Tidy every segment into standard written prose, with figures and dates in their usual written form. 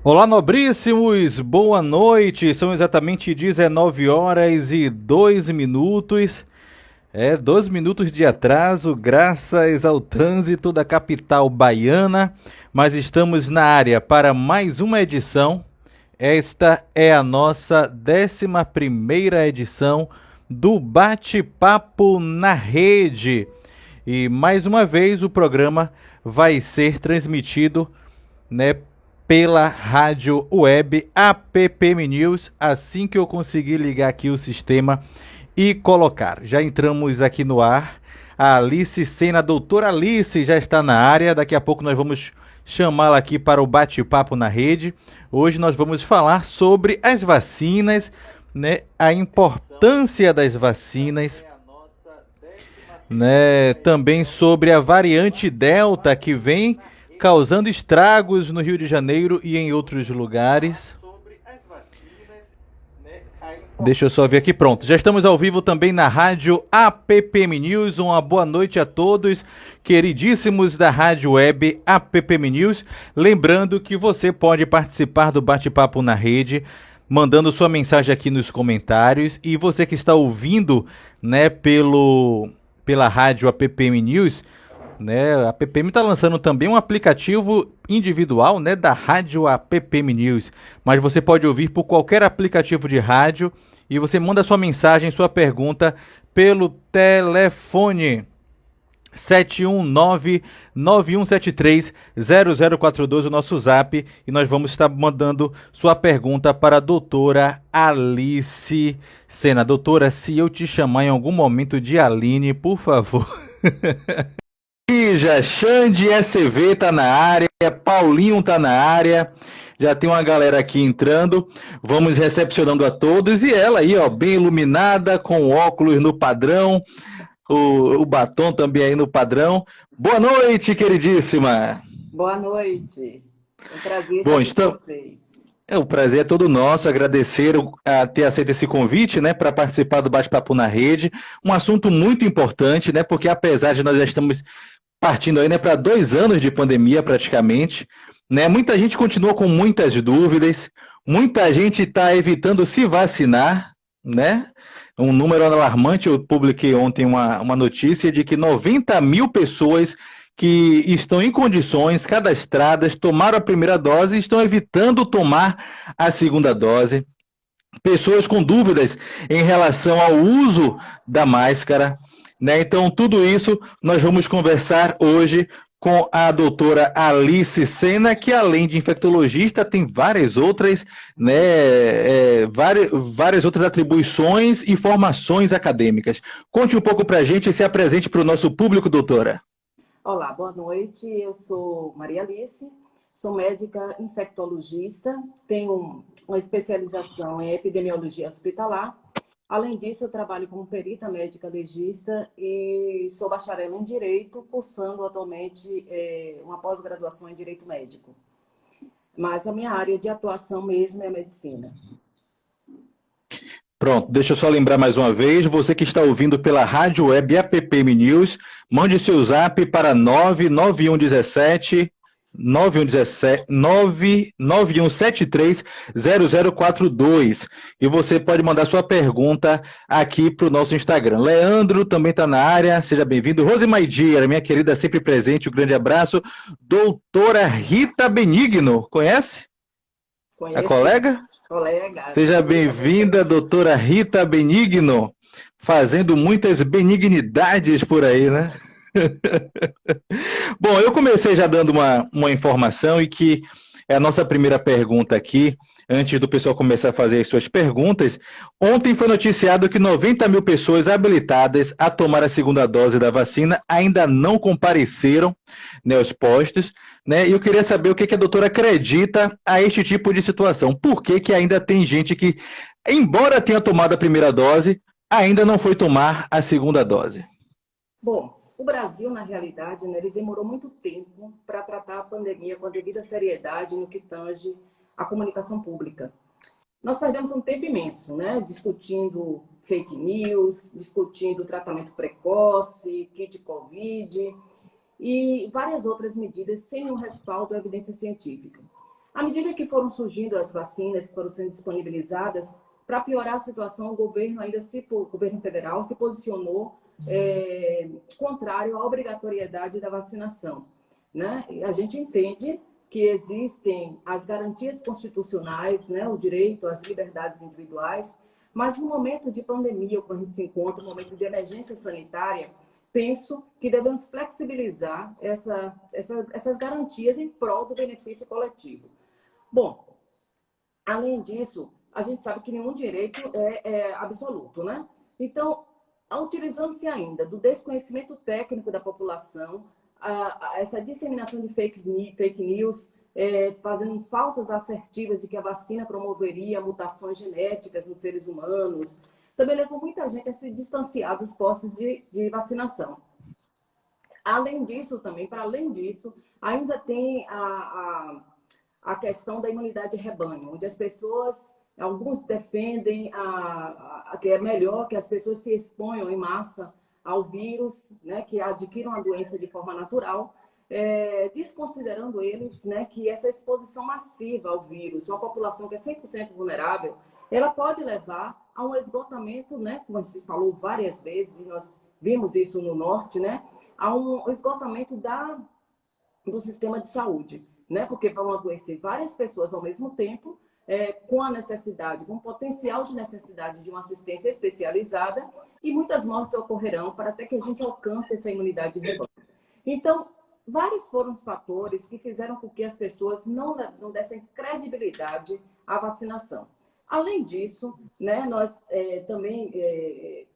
Olá, nobríssimos, boa noite. São exatamente 19 horas e 2 minutos. 2 minutos de atraso, graças ao trânsito da capital baiana. Mas estamos na área para mais uma edição. Esta é a nossa 11ª edição do Bate-Papo na Rede. E mais uma vez o programa vai ser transmitido, né, pela rádio web APPM News, assim que eu conseguir ligar aqui o sistema e colocar. Já entramos aqui no ar. A Alice Sena, a doutora Alice, já está na área. Daqui a pouco nós vamos chamá-la aqui para o bate-papo na rede. Hoje nós vamos falar sobre as vacinas, né? A importância das vacinas, né? Também sobre a variante Delta que vem causando estragos no Rio de Janeiro e em outros lugares. Deixa eu só ver aqui, pronto. Já estamos ao vivo também na rádio APPM News. Uma boa noite a todos, queridíssimos da rádio web APPM News. Lembrando que você pode participar do bate-papo na rede, mandando sua mensagem aqui nos comentários. E você que está ouvindo, né, pela rádio APPM News, né, a PPM está lançando também um aplicativo individual, né, da rádio APPM News, mas você pode ouvir por qualquer aplicativo de rádio e você manda sua mensagem, sua pergunta pelo telefone 71991730042, o nosso zap, e nós vamos estar mandando sua pergunta para a doutora Alice Sena. Doutora, se eu te chamar em algum momento de Aline, por favor. Já Xande SV tá na área, Paulinho tá na área, já tem uma galera aqui entrando, vamos recepcionando a todos, e ela aí, ó, bem iluminada, com óculos no padrão, o batom também aí no padrão. Boa noite, queridíssima! Boa noite. É um prazer estar Bom, aqui com vocês. o prazer é todo nosso, agradecer a ter aceito esse convite, né, para participar do Bate-Papo na Rede, um assunto muito importante, né, porque apesar de nós já estamos partindo aí, né, para 2 anos de pandemia praticamente, né? Muita gente continua com muitas dúvidas, muita gente está evitando se vacinar, né? Um número alarmante, eu publiquei ontem uma notícia de que 90 mil pessoas que estão em condições cadastradas, tomaram a primeira dose e estão evitando tomar a segunda dose. Pessoas com dúvidas em relação ao uso da máscara, né? Então, tudo isso nós vamos conversar hoje com a doutora Alice Sena, que além de infectologista, tem várias outras, né, várias outras atribuições e formações acadêmicas. Conte um pouco para a gente e se apresente para o nosso público, doutora. Olá, boa noite. Eu sou Maria Alice, sou médica infectologista, tenho uma especialização em epidemiologia hospitalar. Além disso, eu trabalho como perita médica legista e sou bacharel em Direito, cursando atualmente uma pós-graduação em Direito Médico. Mas a minha área de atuação mesmo é a medicina. Pronto, deixa eu só lembrar mais uma vez, você que está ouvindo pela rádio web APPM News, mande seu zap para 99117 91730042 e você pode mandar sua pergunta aqui para o nosso Instagram. Leandro também está na área, seja bem-vindo. Rosemaidia, minha querida, sempre presente, um grande abraço. Doutora Rita Benigno, conhece? A Conheço, colega? colega, Seja visita bem-vinda, frequente. doutora Rita Benigno, fazendo muitas benignidades por aí, né? Bom, eu comecei já dando uma informação e que é a nossa primeira pergunta aqui, antes do pessoal começar a fazer as suas perguntas. Ontem foi noticiado que 90 mil pessoas habilitadas a tomar a segunda dose da vacina ainda não compareceram, né, aos postos, né? E eu queria saber o que a doutora acredita a este tipo de situação. Por que ainda tem gente que, embora tenha tomado a primeira dose, ainda não foi tomar a segunda dose? Bom, o Brasil, na realidade, né, ele demorou muito tempo para tratar a pandemia com a devida seriedade no que tange à comunicação pública. Nós perdemos um tempo imenso, né, discutindo fake news, discutindo tratamento precoce, kit Covid e várias outras medidas sem um respaldo à evidência científica. À medida que foram surgindo as vacinas, que foram sendo disponibilizadas, para piorar a situação, o governo o governo federal se posicionou contrário à obrigatoriedade da vacinação, né? E a gente entende que existem as garantias constitucionais, né, o direito às liberdades individuais, mas no momento de pandemia, quando a gente se encontra, no momento de emergência sanitária, penso que devemos flexibilizar essas garantias em prol do benefício coletivo. Bom, além disso, a gente sabe que nenhum direito é absoluto, né? Então, utilizando-se ainda do desconhecimento técnico da população, essa disseminação de fake news, fazendo falsas assertivas de que a vacina promoveria mutações genéticas nos seres humanos, também levou muita gente a se distanciar dos postos de vacinação. Além disso, também, para além disso, ainda tem a questão da imunidade de rebanho, onde as pessoas, alguns defendem que é melhor que as pessoas se exponham em massa ao vírus, né, que adquiram a doença de forma natural, desconsiderando eles, né, que essa exposição massiva ao vírus, uma população que é 100% vulnerável, ela pode levar a um esgotamento, né, como a gente falou várias vezes, e nós vimos isso no norte, né, a um esgotamento do sistema de saúde, né, porque vão adoecer várias pessoas ao mesmo tempo, com a necessidade, com o potencial de necessidade de uma assistência especializada, e muitas mortes ocorrerão para até que a gente alcance essa imunidade de rebanho. Então, vários foram os fatores que fizeram com que as pessoas não dessem credibilidade à vacinação. Além disso, né, nós também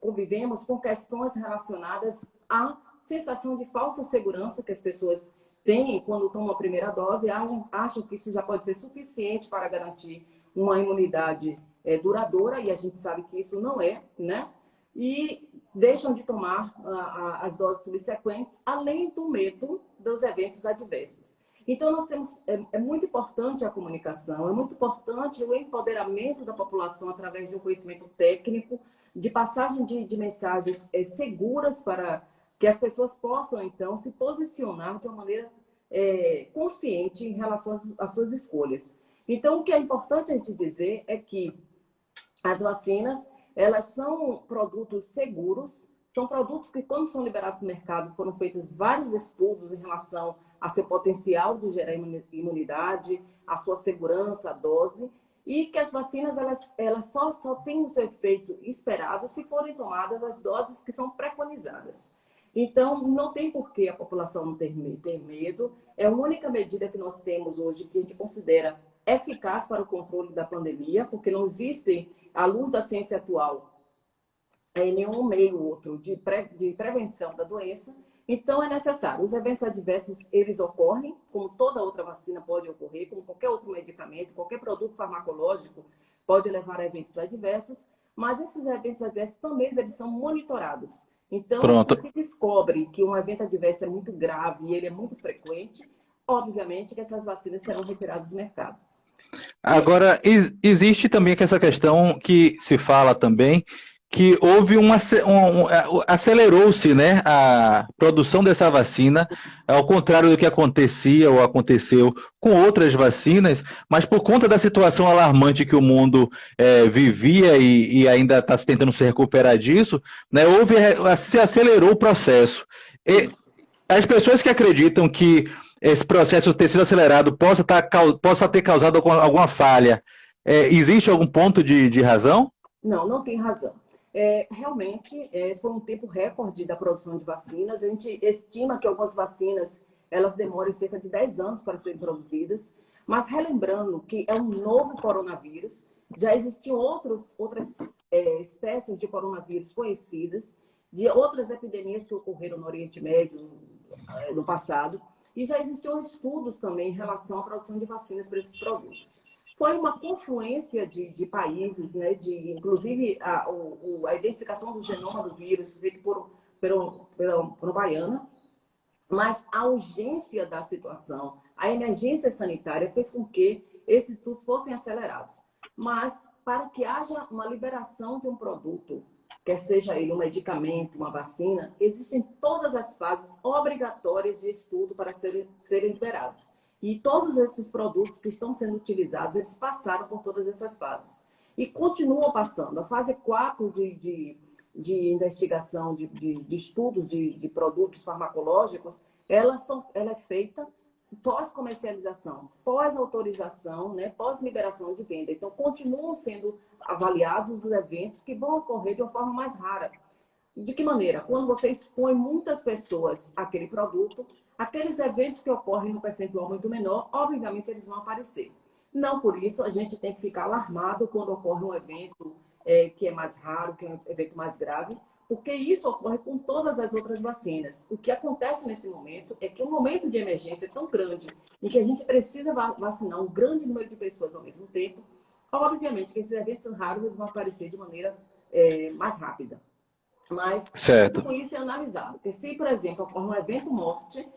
convivemos com questões relacionadas à sensação de falsa segurança que as pessoas têm quando tomam a primeira dose, acham que isso já pode ser suficiente para garantir uma imunidade duradoura, e a gente sabe que isso não é, né? E deixam de tomar as doses subsequentes, além do medo dos eventos adversos. Então, nós temos, é muito importante a comunicação, é muito importante o empoderamento da população através de um conhecimento técnico, de passagem de mensagens seguras para que as pessoas possam, então, se posicionar de uma maneira consciente em relação às suas escolhas. Então, o que é importante a gente dizer é que as vacinas, elas são produtos seguros, são produtos que, quando são liberados no mercado, foram feitos vários estudos em relação a seu potencial de gerar imunidade, a sua segurança, a dose, e que as vacinas elas só têm o seu efeito esperado se forem tomadas as doses que são preconizadas. Então, não tem por que a população não ter medo. É a única medida que nós temos hoje que a gente considera eficaz para o controle da pandemia, porque não existem, à luz da ciência atual, nenhum meio outro de prevenção da doença. Então, é necessário. Os eventos adversos, eles ocorrem, como toda outra vacina pode ocorrer, como qualquer outro medicamento, qualquer produto farmacológico pode levar a eventos adversos, mas esses eventos adversos também eles são monitorados. Então, Pronto. se descobre que um evento adverso é muito grave e ele é muito frequente, obviamente que essas vacinas serão retiradas do mercado. Agora, existe também essa questão que se fala também, que houve acelerou-se, né, a produção dessa vacina, ao contrário do que acontecia ou aconteceu com outras vacinas, mas por conta da situação alarmante que o mundo vivia e ainda está tentando se recuperar disso, né, se acelerou o processo. E as pessoas que acreditam que esse processo ter sido acelerado possa ter causado alguma falha, existe algum ponto de razão? Não, não tem razão. Realmente, foi um tempo recorde da produção de vacinas. A gente estima que algumas vacinas elas demoram cerca de 10 anos para serem produzidas, mas relembrando que é um novo coronavírus, já existiam outras espécies de coronavírus conhecidas, de outras epidemias que ocorreram no Oriente Médio no passado, e já existiam estudos também em relação à produção de vacinas para esses produtos. Foi uma confluência de países, né, inclusive a identificação do genoma do vírus feito por Baiana, mas a urgência da situação, a emergência sanitária fez com que esses estudos fossem acelerados. Mas para que haja uma liberação de um produto, quer seja ele um medicamento, uma vacina, existem todas as fases obrigatórias de estudo para serem liberados. E todos esses produtos que estão sendo utilizados, eles passaram por todas essas fases. E continuam passando. A fase 4 de investigação, de estudos de produtos farmacológicos, ela é feita pós-comercialização, pós-autorização, né, pós-liberação de venda. Então, continuam sendo avaliados os eventos que vão ocorrer de uma forma mais rara. De que maneira? Quando você expõe muitas pessoas àquele produto, aqueles eventos que ocorrem no percentual muito menor, obviamente eles vão aparecer. Não por isso a gente tem que ficar alarmado quando ocorre um evento que é mais raro, que é um evento mais grave, porque isso ocorre com todas as outras vacinas. O que acontece nesse momento é que um momento de emergência tão grande, em que a gente precisa vacinar um grande número de pessoas ao mesmo tempo, obviamente que esses eventos raros eles vão aparecer de maneira mais rápida. Mas Certo. com isso é analisado. Porque se, por exemplo, ocorre um evento morte,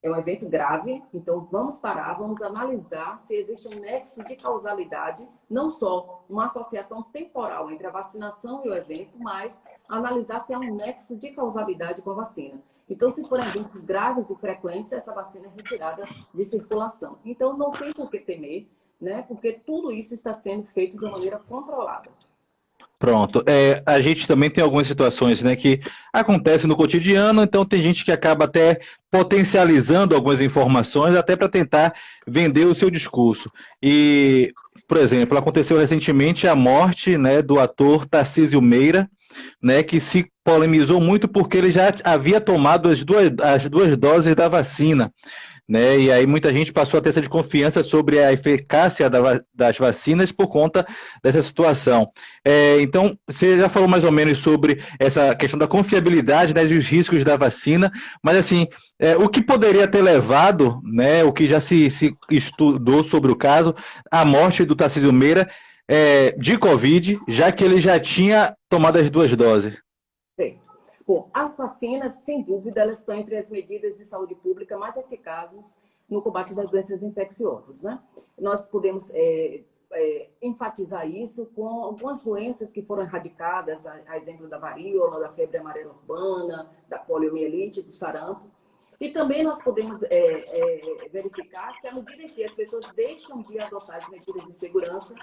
é um evento grave, então vamos parar, vamos analisar se existe um nexo de causalidade, não só uma associação temporal entre a vacinação e o evento, mas analisar se há um nexo de causalidade com a vacina. Então, se forem eventos graves e frequentes, essa vacina é retirada de circulação. Então, não tem por que temer, né? Porque tudo isso está sendo feito de uma maneira controlada. Pronto. A gente também tem algumas situações, né, que acontecem no cotidiano, então tem gente que acaba até potencializando algumas informações até para tentar vender o seu discurso. E, por exemplo, aconteceu recentemente a morte, né, do ator Tarcísio Meira, né, que se polemizou muito porque ele já havia tomado as duas doses da vacina, né? E aí muita gente passou a ter essa desconfiança sobre a eficácia das vacinas por conta dessa situação. Então, você já falou mais ou menos sobre essa questão da confiabilidade, né, dos riscos da vacina, mas assim, o que poderia ter levado, né, o que já se estudou sobre o caso, à morte do Tarcísio Meira de Covid, já que ele já tinha tomado as duas doses? Sim. Bom, as vacinas, sem dúvida, elas estão entre as medidas de saúde pública mais eficazes no combate das doenças infecciosas, né? Nós podemos enfatizar isso com algumas doenças que foram erradicadas, a exemplo da varíola, da febre amarela urbana, da poliomielite, do sarampo. E também nós podemos verificar que, à medida em que as pessoas deixam de adotar as medidas de segurança,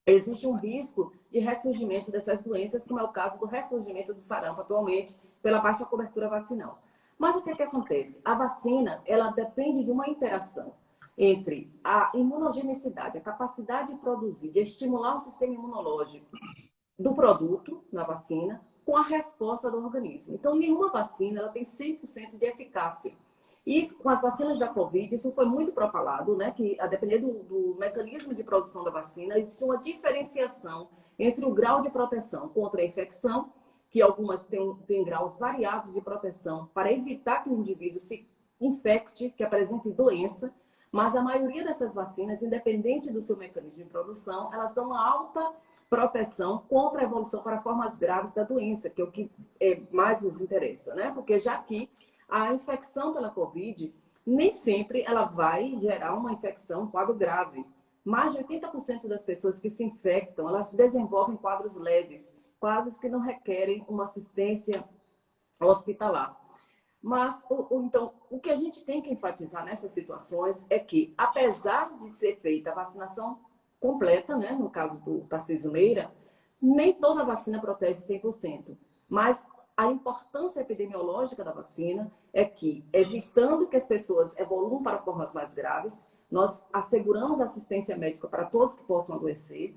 existe um risco de ressurgimento dessas doenças, como é o caso do ressurgimento do sarampo atualmente, pela baixa cobertura vacinal. Mas o que acontece? A vacina, ela depende de uma interação entre a imunogenicidade, a capacidade de produzir, de estimular o sistema imunológico do produto, na vacina, com a resposta do organismo. Então, nenhuma vacina ela tem 100% de eficácia. E com as vacinas da Covid, isso foi muito propalado, né? Que a depender do mecanismo de produção da vacina, existe uma diferenciação entre o grau de proteção contra a infecção, que algumas têm graus variados de proteção para evitar que o indivíduo se infecte, que apresente doença, mas a maioria dessas vacinas, independente do seu mecanismo de produção, elas dão uma alta proteção contra a evolução para formas graves da doença, que é o que mais nos interessa, né? Porque já que a infecção pela Covid, nem sempre ela vai gerar uma infecção, um quadro grave. Mais de 80% das pessoas que se infectam, elas desenvolvem quadros leves, quadros que não requerem uma assistência hospitalar. Mas, então, o que a gente tem que enfatizar nessas situações é que, apesar de ser feita a vacinação completa, né, no caso do Tarcísio Meira, nem toda vacina protege 100%. Mas a importância epidemiológica da vacina é que, evitando que as pessoas evoluam para formas mais graves, nós asseguramos assistência médica para todos que possam adoecer,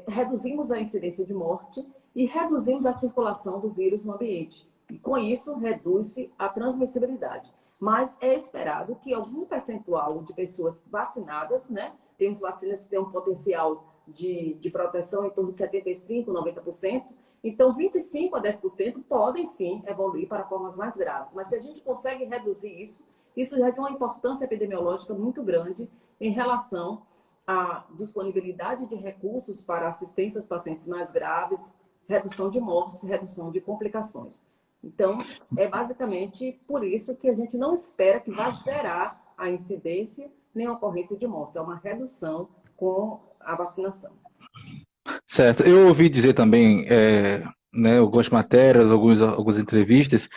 reduzimos a incidência de morte e reduzimos a circulação do vírus no ambiente. E, com isso, reduz-se a transmissibilidade. Mas é esperado que algum percentual de pessoas vacinadas, né? Temos vacinas que têm um potencial de proteção em torno de 75%, 90%. Então, 25% a 10% podem, sim, evoluir para formas mais graves. Mas se a gente consegue reduzir isso, isso já é de uma importância epidemiológica muito grande em relação à disponibilidade de recursos para assistência aos pacientes mais graves, redução de mortes, redução de complicações. Então, é basicamente por isso que a gente não espera que vá zerar a incidência nem a ocorrência de mortes. É uma redução com a vacinação. Certo. Eu ouvi dizer também, né, algumas matérias, algumas entrevistas,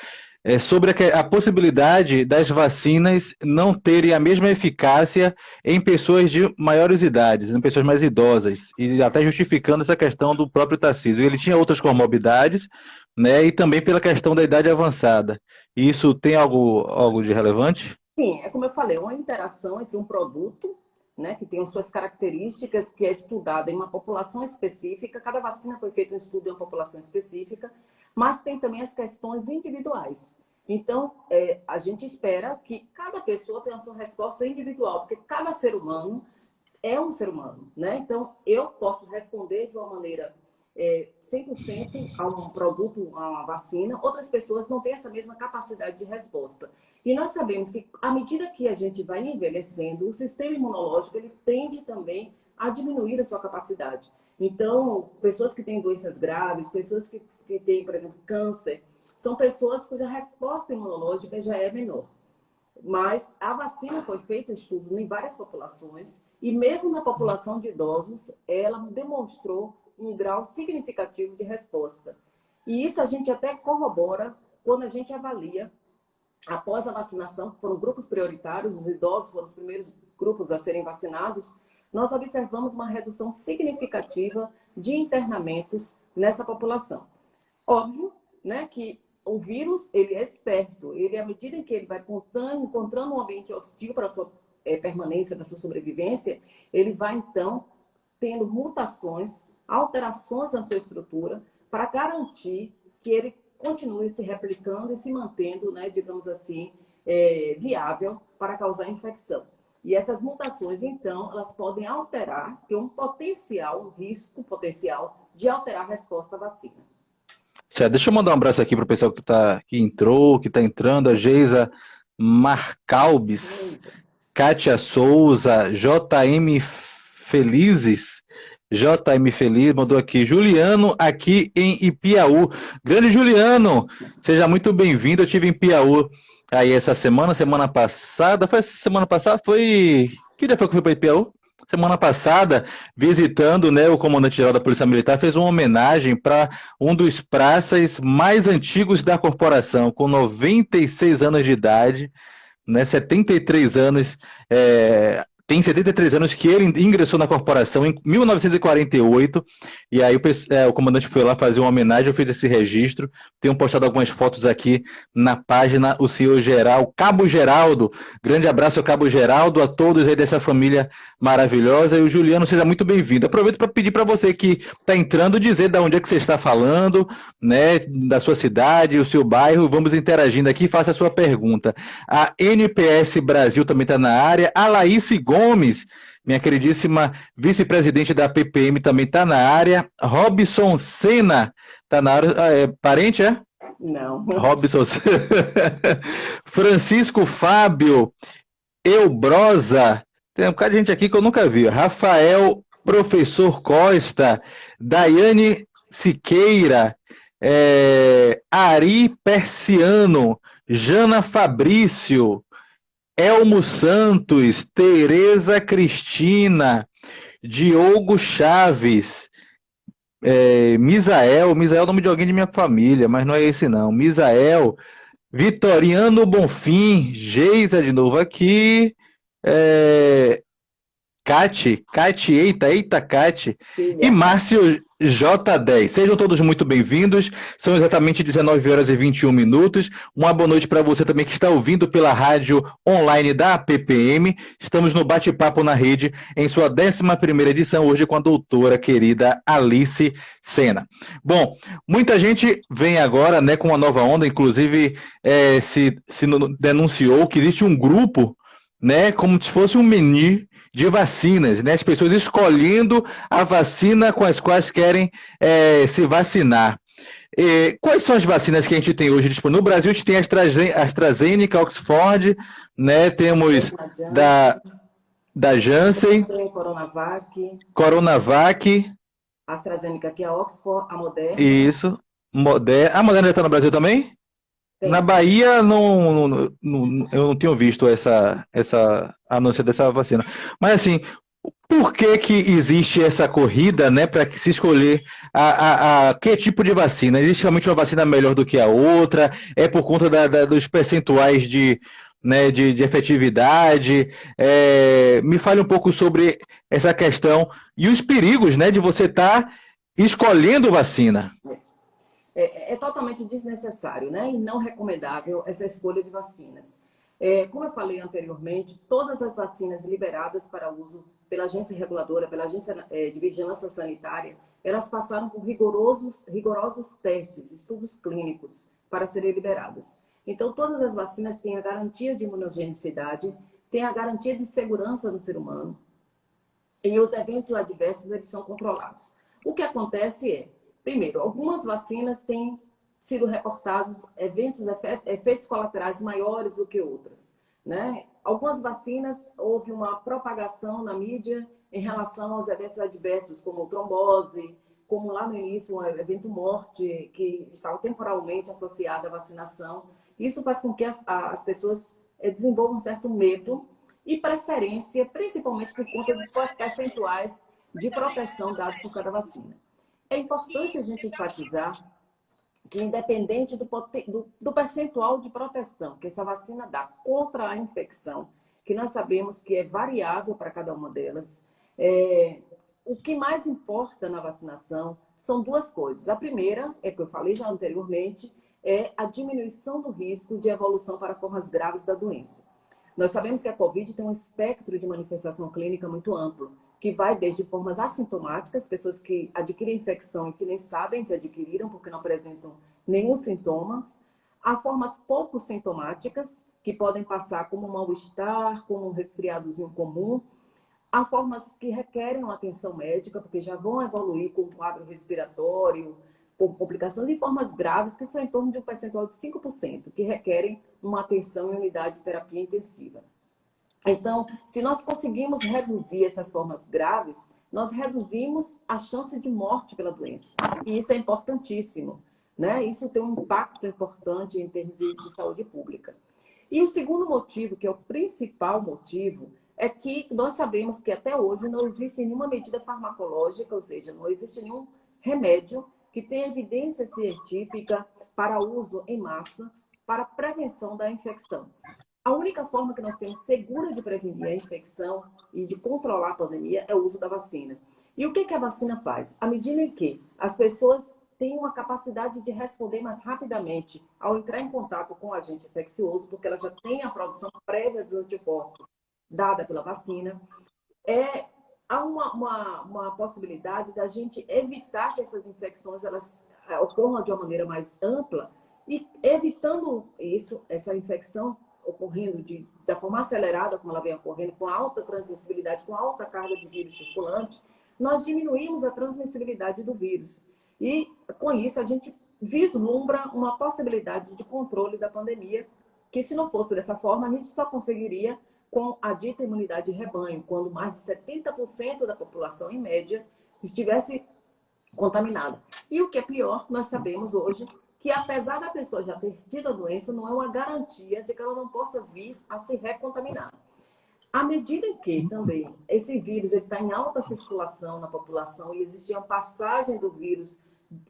sobre a possibilidade das vacinas não terem a mesma eficácia em pessoas de maiores idades, em pessoas mais idosas, e até justificando essa questão do próprio Tarcísio. Ele tinha outras comorbidades, né, e também pela questão da idade avançada. Isso tem algo de relevante? Sim, é como eu falei, uma interação entre um produto, né, que tem as suas características, que é estudada em uma população específica. Cada vacina foi feito um estudo em uma população específica, mas tem também as questões individuais. Então, a gente espera que cada pessoa tenha a sua resposta individual, porque cada ser humano é um ser humano, né? Então, eu posso responder de uma maneira 100% a um produto, a uma vacina, outras pessoas não têm essa mesma capacidade de resposta. E nós sabemos que, à medida que a gente vai envelhecendo, o sistema imunológico ele tende também a diminuir a sua capacidade. Então, pessoas que têm doenças graves, pessoas que têm, por exemplo, câncer, são pessoas cuja resposta imunológica já é menor. Mas a vacina foi feita estudo em várias populações e mesmo na população de idosos, ela demonstrou um grau significativo de resposta. E isso a gente até corrobora quando a gente avalia, após a vacinação, que foram grupos prioritários, os idosos foram os primeiros grupos a serem vacinados, nós observamos uma redução significativa de internamentos nessa população. Óbvio, né, que o vírus, ele é esperto, ele, à medida em que ele vai encontrando um ambiente hostil para a sua permanência, para a sua sobrevivência, ele vai, então, tendo mutações, alterações na sua estrutura, para garantir que ele continue se replicando e se mantendo, né, digamos assim, viável para causar infecção. E essas mutações, então, elas podem alterar, ter um risco potencial de alterar a resposta à vacina. Certo, deixa eu mandar um abraço aqui para o pessoal que entrou, que está entrando, a Geisa Marcalbes, Kátia Souza, JM Felizes, JM Feliz, mandou aqui, Juliano aqui em Ipiaú. Grande Juliano, seja muito bem-vindo, eu estive em Ipiaú aí essa semana passada, foi, que dia foi que eu fui para Ipiaú? Semana passada, visitando, né, o comandante-geral da Polícia Militar, fez uma homenagem para um dos praças mais antigos da corporação, com 96 anos de idade, né, 73 anos, tem 73 anos que ele ingressou na corporação em 1948, e aí o comandante foi lá fazer uma homenagem, eu fiz esse registro, tenho postado algumas fotos aqui na página, o senhor Cabo Geraldo, grande abraço ao Cabo Geraldo, a todos aí dessa família maravilhosa, e o Juliano, seja muito bem-vindo. Aproveito para pedir para você que está entrando, dizer de onde é que você está falando, né, da sua cidade, o seu bairro, vamos interagindo aqui, faça a sua pergunta. A NPS Brasil também está na área, a Laís Gomes, minha queridíssima vice-presidente da PPM, também está na área. Robson Sena está na área. Parente, é? Não. Robson Francisco Fábio Eubrosa. Tem um bocado de gente aqui que eu nunca vi. Rafael Professor Costa. Daiane Siqueira. Ari Persiano. Jana Fabrício. Elmo Santos, Tereza Cristina, Diogo Chaves, Misael é o nome de alguém de minha família, mas não é esse não. Misael, Vitoriano Bonfim, Geisa de novo aqui, Cate, eita Cate, e Márcio J10. Sejam todos muito bem-vindos, são exatamente 19 horas e 21 minutos. Uma boa noite para você também que está ouvindo pela rádio online da PPM. Estamos no Bate-Papo na Rede, em sua 11ª edição, hoje com a doutora querida Alice Sena. Bom, muita gente vem agora, né, com uma nova onda, inclusive se denunciou que existe um grupo, né, como se fosse um menu de vacinas, né? As pessoas escolhendo a vacina com as quais querem se vacinar. Quais são as vacinas que a gente tem hoje disponível? No Brasil, a gente tem a AstraZeneca, Oxford, né? Temos da Janssen, Coronavac, AstraZeneca, que é a Oxford, a Moderna. Isso, a Moderna já está no Brasil também? Tem. Na Bahia, eu não tenho visto essa anúncio dessa vacina. Mas, assim, Por que que existe essa corrida, né, para que se escolher que tipo de vacina? Existe realmente uma vacina melhor do que a outra? É por conta dos percentuais de efetividade? Me fale um pouco sobre essa questão e os perigos, né, de você estar escolhendo vacina. É totalmente desnecessário, né? E não recomendável essa escolha de vacinas. Como eu falei anteriormente, todas as vacinas liberadas para uso pela agência reguladora, pela agência de vigilância sanitária, elas passaram por rigorosos testes, estudos clínicos para serem liberadas. Então, todas as vacinas têm a garantia de imunogenicidade, têm a garantia de segurança no ser humano, e os eventos adversos eles são controlados. O que acontece é, primeiro, algumas vacinas têm sido reportados efeitos colaterais maiores do que outras, né? Algumas vacinas houve uma propagação na mídia em relação aos eventos adversos, como trombose, como lá no início um evento morte que estava temporalmente associado à vacinação. Isso faz com que as pessoas desenvolvam um certo medo e preferência, principalmente por conta dos percentuais de proteção dados por cada vacina. É importante a gente enfatizar que, independente do percentual de proteção que essa vacina dá contra a infecção, que nós sabemos que é variável para cada uma delas, o que mais importa na vacinação são duas coisas. A primeira, é que eu falei já anteriormente, é a diminuição do risco de evolução para formas graves da doença. Nós sabemos que a COVID tem um espectro de manifestação clínica muito amplo, que vai desde formas assintomáticas, pessoas que adquirem infecção e que nem sabem que adquiriram porque não apresentam nenhum sintomas, a formas pouco sintomáticas, que podem passar como um mal-estar, como um resfriadozinho comum, há formas que requerem uma atenção médica, porque já vão evoluir com um quadro respiratório, com complicações e formas graves, que são em torno de um percentual de 5%, que requerem uma atenção em unidade de terapia intensiva. Então, se nós conseguimos reduzir essas formas graves, nós reduzimos a chance de morte pela doença. E isso é importantíssimo, né? Isso tem um impacto importante em termos de saúde pública. E o segundo motivo, que é o principal motivo, é que nós sabemos que até hoje não existe nenhuma medida farmacológica, ou seja, não existe nenhum remédio que tenha evidência científica para uso em massa, para prevenção da infecção. A única forma que nós temos segura de prevenir a infecção e de controlar a pandemia é o uso da vacina. E o que a vacina faz? À medida em que as pessoas têm uma capacidade de responder mais rapidamente ao entrar em contato com o agente infeccioso, porque ela já tem a produção prévia dos anticorpos dada pela vacina, há uma possibilidade da gente evitar que essas infecções elas ocorram de uma maneira mais ampla e evitando isso, essa infecção ocorrendo da forma acelerada, como ela vem ocorrendo, com alta transmissibilidade, com alta carga de vírus circulante, nós diminuímos a transmissibilidade do vírus. E, com isso, a gente vislumbra uma possibilidade de controle da pandemia, que, se não fosse dessa forma, a gente só conseguiria com a dita imunidade de rebanho, quando mais de 70% da população, em média, estivesse contaminada. E o que é pior, nós sabemos hoje que, apesar da pessoa já ter tido a doença, não é uma garantia de que ela não possa vir a se recontaminar. À medida em que também esse vírus está em alta circulação na população e existe uma passagem do vírus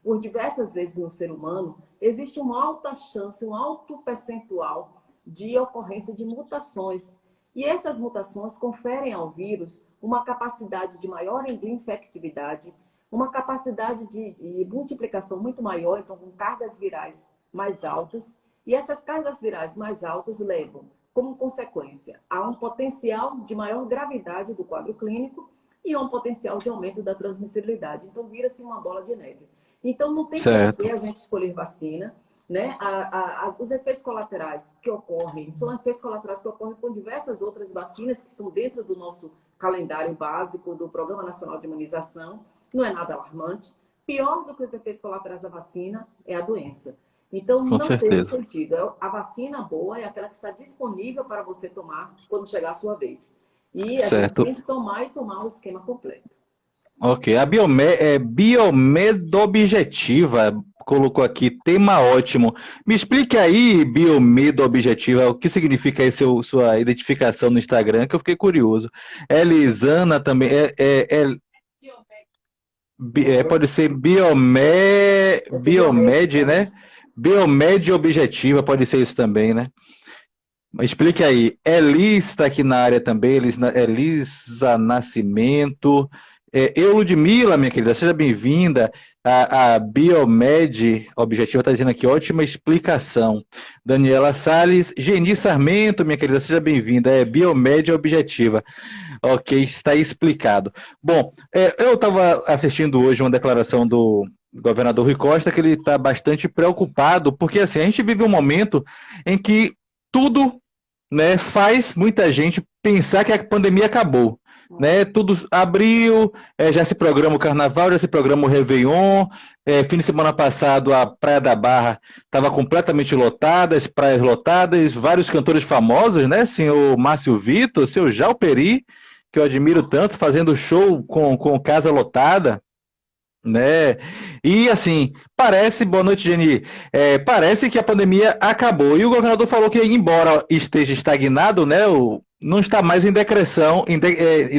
por diversas vezes no ser humano, existe uma alta chance, um alto percentual de ocorrência de mutações. E essas mutações conferem ao vírus uma capacidade de maior infectividade, uma capacidade de multiplicação muito maior, então com cargas virais mais altas. E essas cargas virais mais altas levam, como consequência, a um potencial de maior gravidade do quadro clínico e a um potencial de aumento da transmissibilidade. Então, vira-se uma bola de neve. Então, não tem por que a gente escolher vacina, né? Os efeitos colaterais que ocorrem são efeitos colaterais que ocorrem com diversas outras vacinas que estão dentro do nosso calendário básico do Programa Nacional de Imunização. Não é nada alarmante. Pior do que os efeitos colaterais da vacina é a doença. Então, não tem sentido. A vacina boa é aquela que está disponível para você tomar quando chegar a sua vez. E a gente tem que tomar o esquema completo. Ok, a Biomed Objetiva, colocou aqui, tema ótimo. Me explique aí, biomedo objetiva, o que significa aí sua identificação no Instagram, que eu fiquei curioso. Elisana também, pode ser Biomed Biomed, também. né? Biomed objetiva, pode ser isso também, né? Mas explique aí. Elis está aqui na área também, Elisa Nascimento. Eu, Ludmila, minha querida, seja bem-vinda. A Biomed Objetiva está dizendo aqui, ótima explicação. Daniela Salles, Geni Sarmento, minha querida, seja bem-vinda. Biomed Objetiva. Ok, está aí explicado. Bom, eu estava assistindo hoje uma declaração do governador Rui Costa que ele está bastante preocupado, porque assim, a gente vive um momento em que tudo, né, faz muita gente pensar que a pandemia acabou. Né, tudo abriu, já se programa o Carnaval, já se programa o Réveillon. Fim de semana passado, a Praia da Barra estava completamente lotada, as praias lotadas, vários cantores famosos, né? Senhor Márcio Vitor, seu Jalperi, que eu admiro tanto, fazendo show com casa lotada, né? E assim, parece, boa noite, Geni, parece que a pandemia acabou. E o governador falou que, embora esteja estagnado, né, não está mais em decreção, em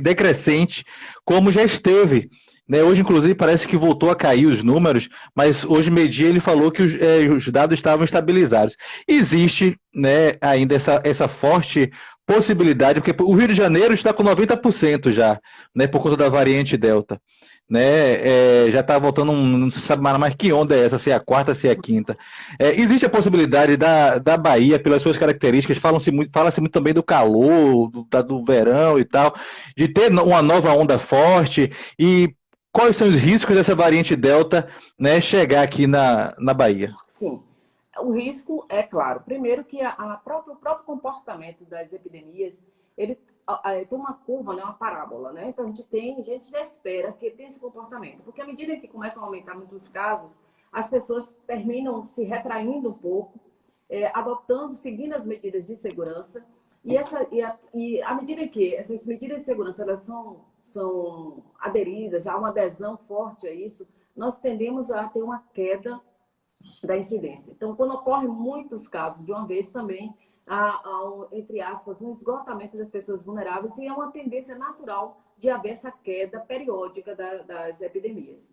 decrescente, como já esteve. Né? Hoje, inclusive, parece que voltou a cair os números, mas hoje, meio-dia, ele falou que os dados estavam estabilizados. Existe, né, ainda essa forte possibilidade, porque o Rio de Janeiro está com 90% já, né, por conta da variante Delta, né? Já está voltando, não se sabe mais que onda é essa, se é a quarta, se é a quinta. Existe a possibilidade da Bahia, pelas suas características, fala-se muito também do calor, do verão e tal, de ter uma nova onda forte. E quais são os riscos dessa variante Delta, né, chegar aqui na Bahia? Sim. O risco é claro. Primeiro que o próprio comportamento das epidemias, ele tem uma curva, né, uma parábola, né? Então a gente já espera que tenha esse comportamento, porque à medida que começam a aumentar muitos casos, as pessoas terminam se retraindo um pouco, adotando, seguindo as medidas de segurança, e à medida que essas medidas de segurança elas são aderidas, há uma adesão forte a isso, nós tendemos a ter uma queda da incidência. Então, quando ocorrem muitos casos de uma vez, também há entre aspas, um esgotamento das pessoas vulneráveis e é uma tendência natural de haver essa queda periódica das epidemias.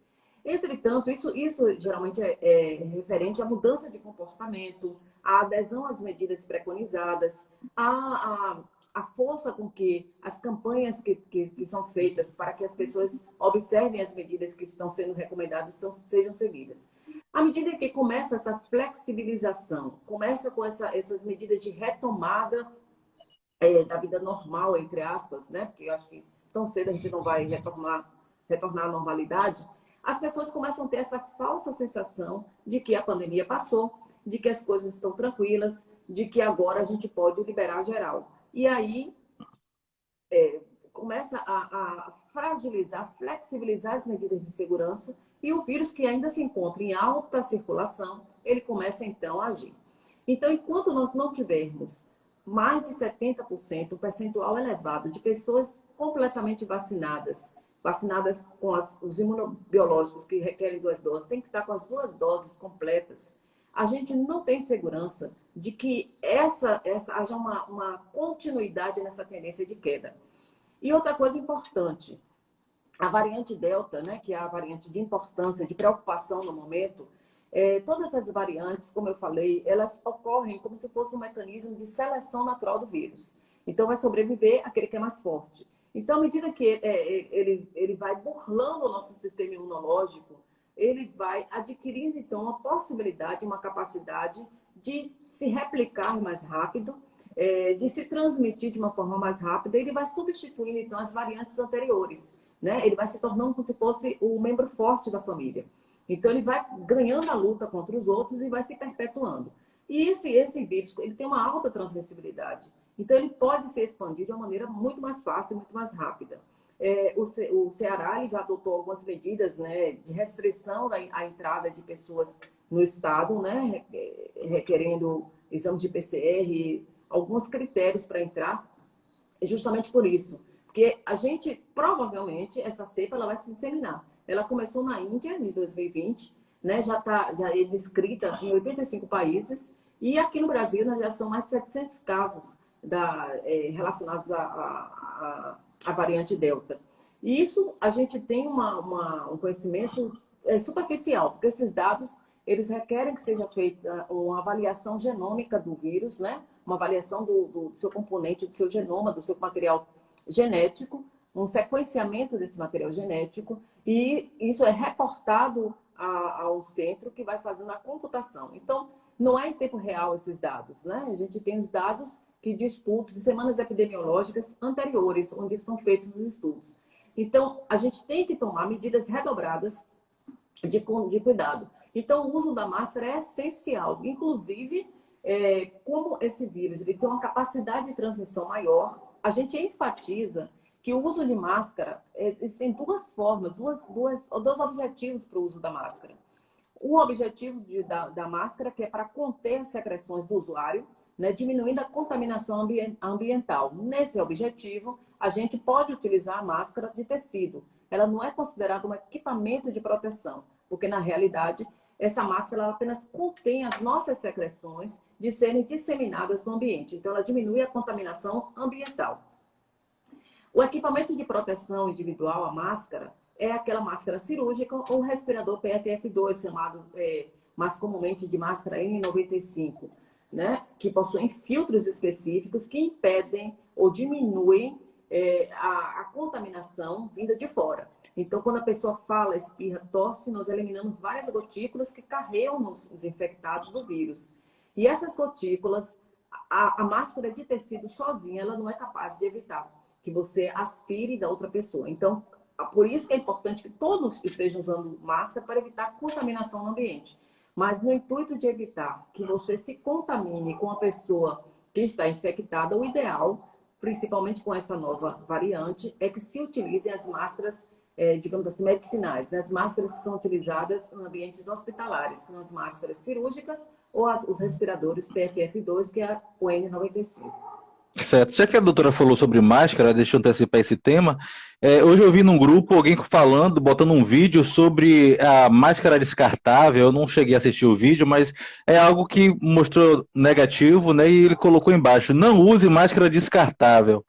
Entretanto, isso geralmente é referente à mudança de comportamento, à adesão às medidas preconizadas, à força com que as campanhas que são feitas para que as pessoas observem as medidas que estão sendo recomendadas sejam seguidas. À medida que começa essa flexibilização, começa com essas medidas de retomada da vida normal, entre aspas, né? Porque eu acho que tão cedo a gente não vai retornar à normalidade, as pessoas começam a ter essa falsa sensação de que a pandemia passou, de que as coisas estão tranquilas, de que agora a gente pode liberar geral. E aí começa a fragilizar, flexibilizar as medidas de segurança e o vírus que ainda se encontra em alta circulação, ele começa então a agir. Então, enquanto nós não tivermos mais de 70%, um percentual elevado de pessoas completamente vacinadas com os imunobiológicos que requerem 2 doses, tem que estar com as 2 doses completas, a gente não tem segurança de que haja uma continuidade nessa tendência de queda. E outra coisa importante, a variante Delta, né, que é a variante de importância, de preocupação no momento, todas as variantes, como eu falei, elas ocorrem como se fosse um mecanismo de seleção natural do vírus. Então, vai sobreviver aquele que é mais forte. Então, à medida que ele vai burlando o nosso sistema imunológico, ele vai adquirindo, então, uma possibilidade, uma capacidade de se replicar mais rápido, de se transmitir de uma forma mais rápida, ele vai substituindo, então, as variantes anteriores, né? Ele vai se tornando como se fosse o membro forte da família. Então, ele vai ganhando a luta contra os outros e vai se perpetuando. E esse vírus, ele tem uma alta transmissibilidade. Então, ele pode se expandir de uma maneira muito mais fácil, muito mais rápida. O Ceará já adotou algumas medidas, né, de restrição à entrada de pessoas no estado, né, requerendo exame de PCR, alguns critérios para entrar, justamente por isso. Porque a gente, provavelmente, essa cepa ela vai se disseminar. Ela começou na Índia, em 2020, né, já é descrita em 85 países, e aqui no Brasil nós já são mais de 700 casos relacionados à variante Delta. E isso a gente tem um conhecimento superficial, porque esses dados eles requerem que seja feita uma avaliação genômica do vírus, né? Uma avaliação do seu componente, do seu genoma, do seu material genético, um sequenciamento desse material genético, e isso é reportado ao centro que vai fazendo a computação. Então, não é em tempo real esses dados, né? A gente tem os dados que de estudos, de semanas epidemiológicas anteriores, onde são feitos os estudos. Então, a gente tem que tomar medidas redobradas de cuidado. Então, o uso da máscara é essencial. Inclusive, como esse vírus ele tem uma capacidade de transmissão maior, a gente enfatiza que o uso de máscara, existem duas formas, dois objetivos para o uso da máscara. Um objetivo da máscara, que é para conter as secreções do usuário, né, diminuindo a contaminação ambiental. Nesse objetivo, a gente pode utilizar a máscara de tecido. Ela não é considerada um equipamento de proteção, porque, na realidade, essa máscara ela apenas contém as nossas secreções de serem disseminadas no ambiente. Então, ela diminui a contaminação ambiental. O equipamento de proteção individual, a máscara, é aquela máscara cirúrgica ou respirador PFF2, chamado mais comumente de máscara N95, né? Que possuem filtros específicos que impedem ou diminuem a contaminação vinda de fora. Então, quando a pessoa fala, espirra, tosse, nós eliminamos várias gotículas que carregam os infectados do vírus. E essas gotículas, a máscara de tecido sozinha, ela não é capaz de evitar que você aspire da outra pessoa. Então, por isso que é importante que todos estejam usando máscara para evitar contaminação no ambiente. Mas no intuito de evitar que você se contamine com a pessoa que está infectada, o ideal, principalmente com essa nova variante, é que se utilizem as máscaras, digamos assim, medicinais, né? As máscaras que são utilizadas em ambientes hospitalares, como as máscaras cirúrgicas ou os respiradores PFF2, que é o N95. Certo. Já que a doutora falou sobre máscara, deixa eu antecipar esse tema. Hoje eu vi num grupo alguém falando, botando um vídeo sobre a máscara descartável. Eu não cheguei a assistir o vídeo, mas é algo que mostrou negativo, né? E ele colocou embaixo: não use máscara descartável.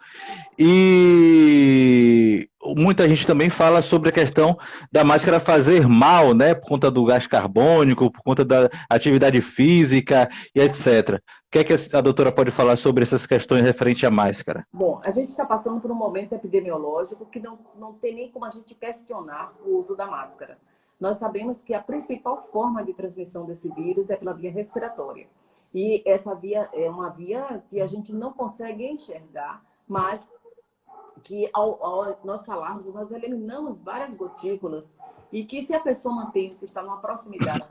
E muita gente também fala sobre a questão da máscara fazer mal, né? Por conta do gás carbônico, por conta da atividade física e etc. O que é que a doutora pode falar sobre essas questões referentes à máscara? Bom, a gente está passando por um momento epidemiológico que não tem nem como a gente questionar o uso da máscara. Nós sabemos que a principal forma de transmissão desse vírus é pela via respiratória. E essa via é uma via que a gente não consegue enxergar, mas que ao nós falarmos, nós eliminamos várias gotículas e que se a pessoa mantém, está numa proximidade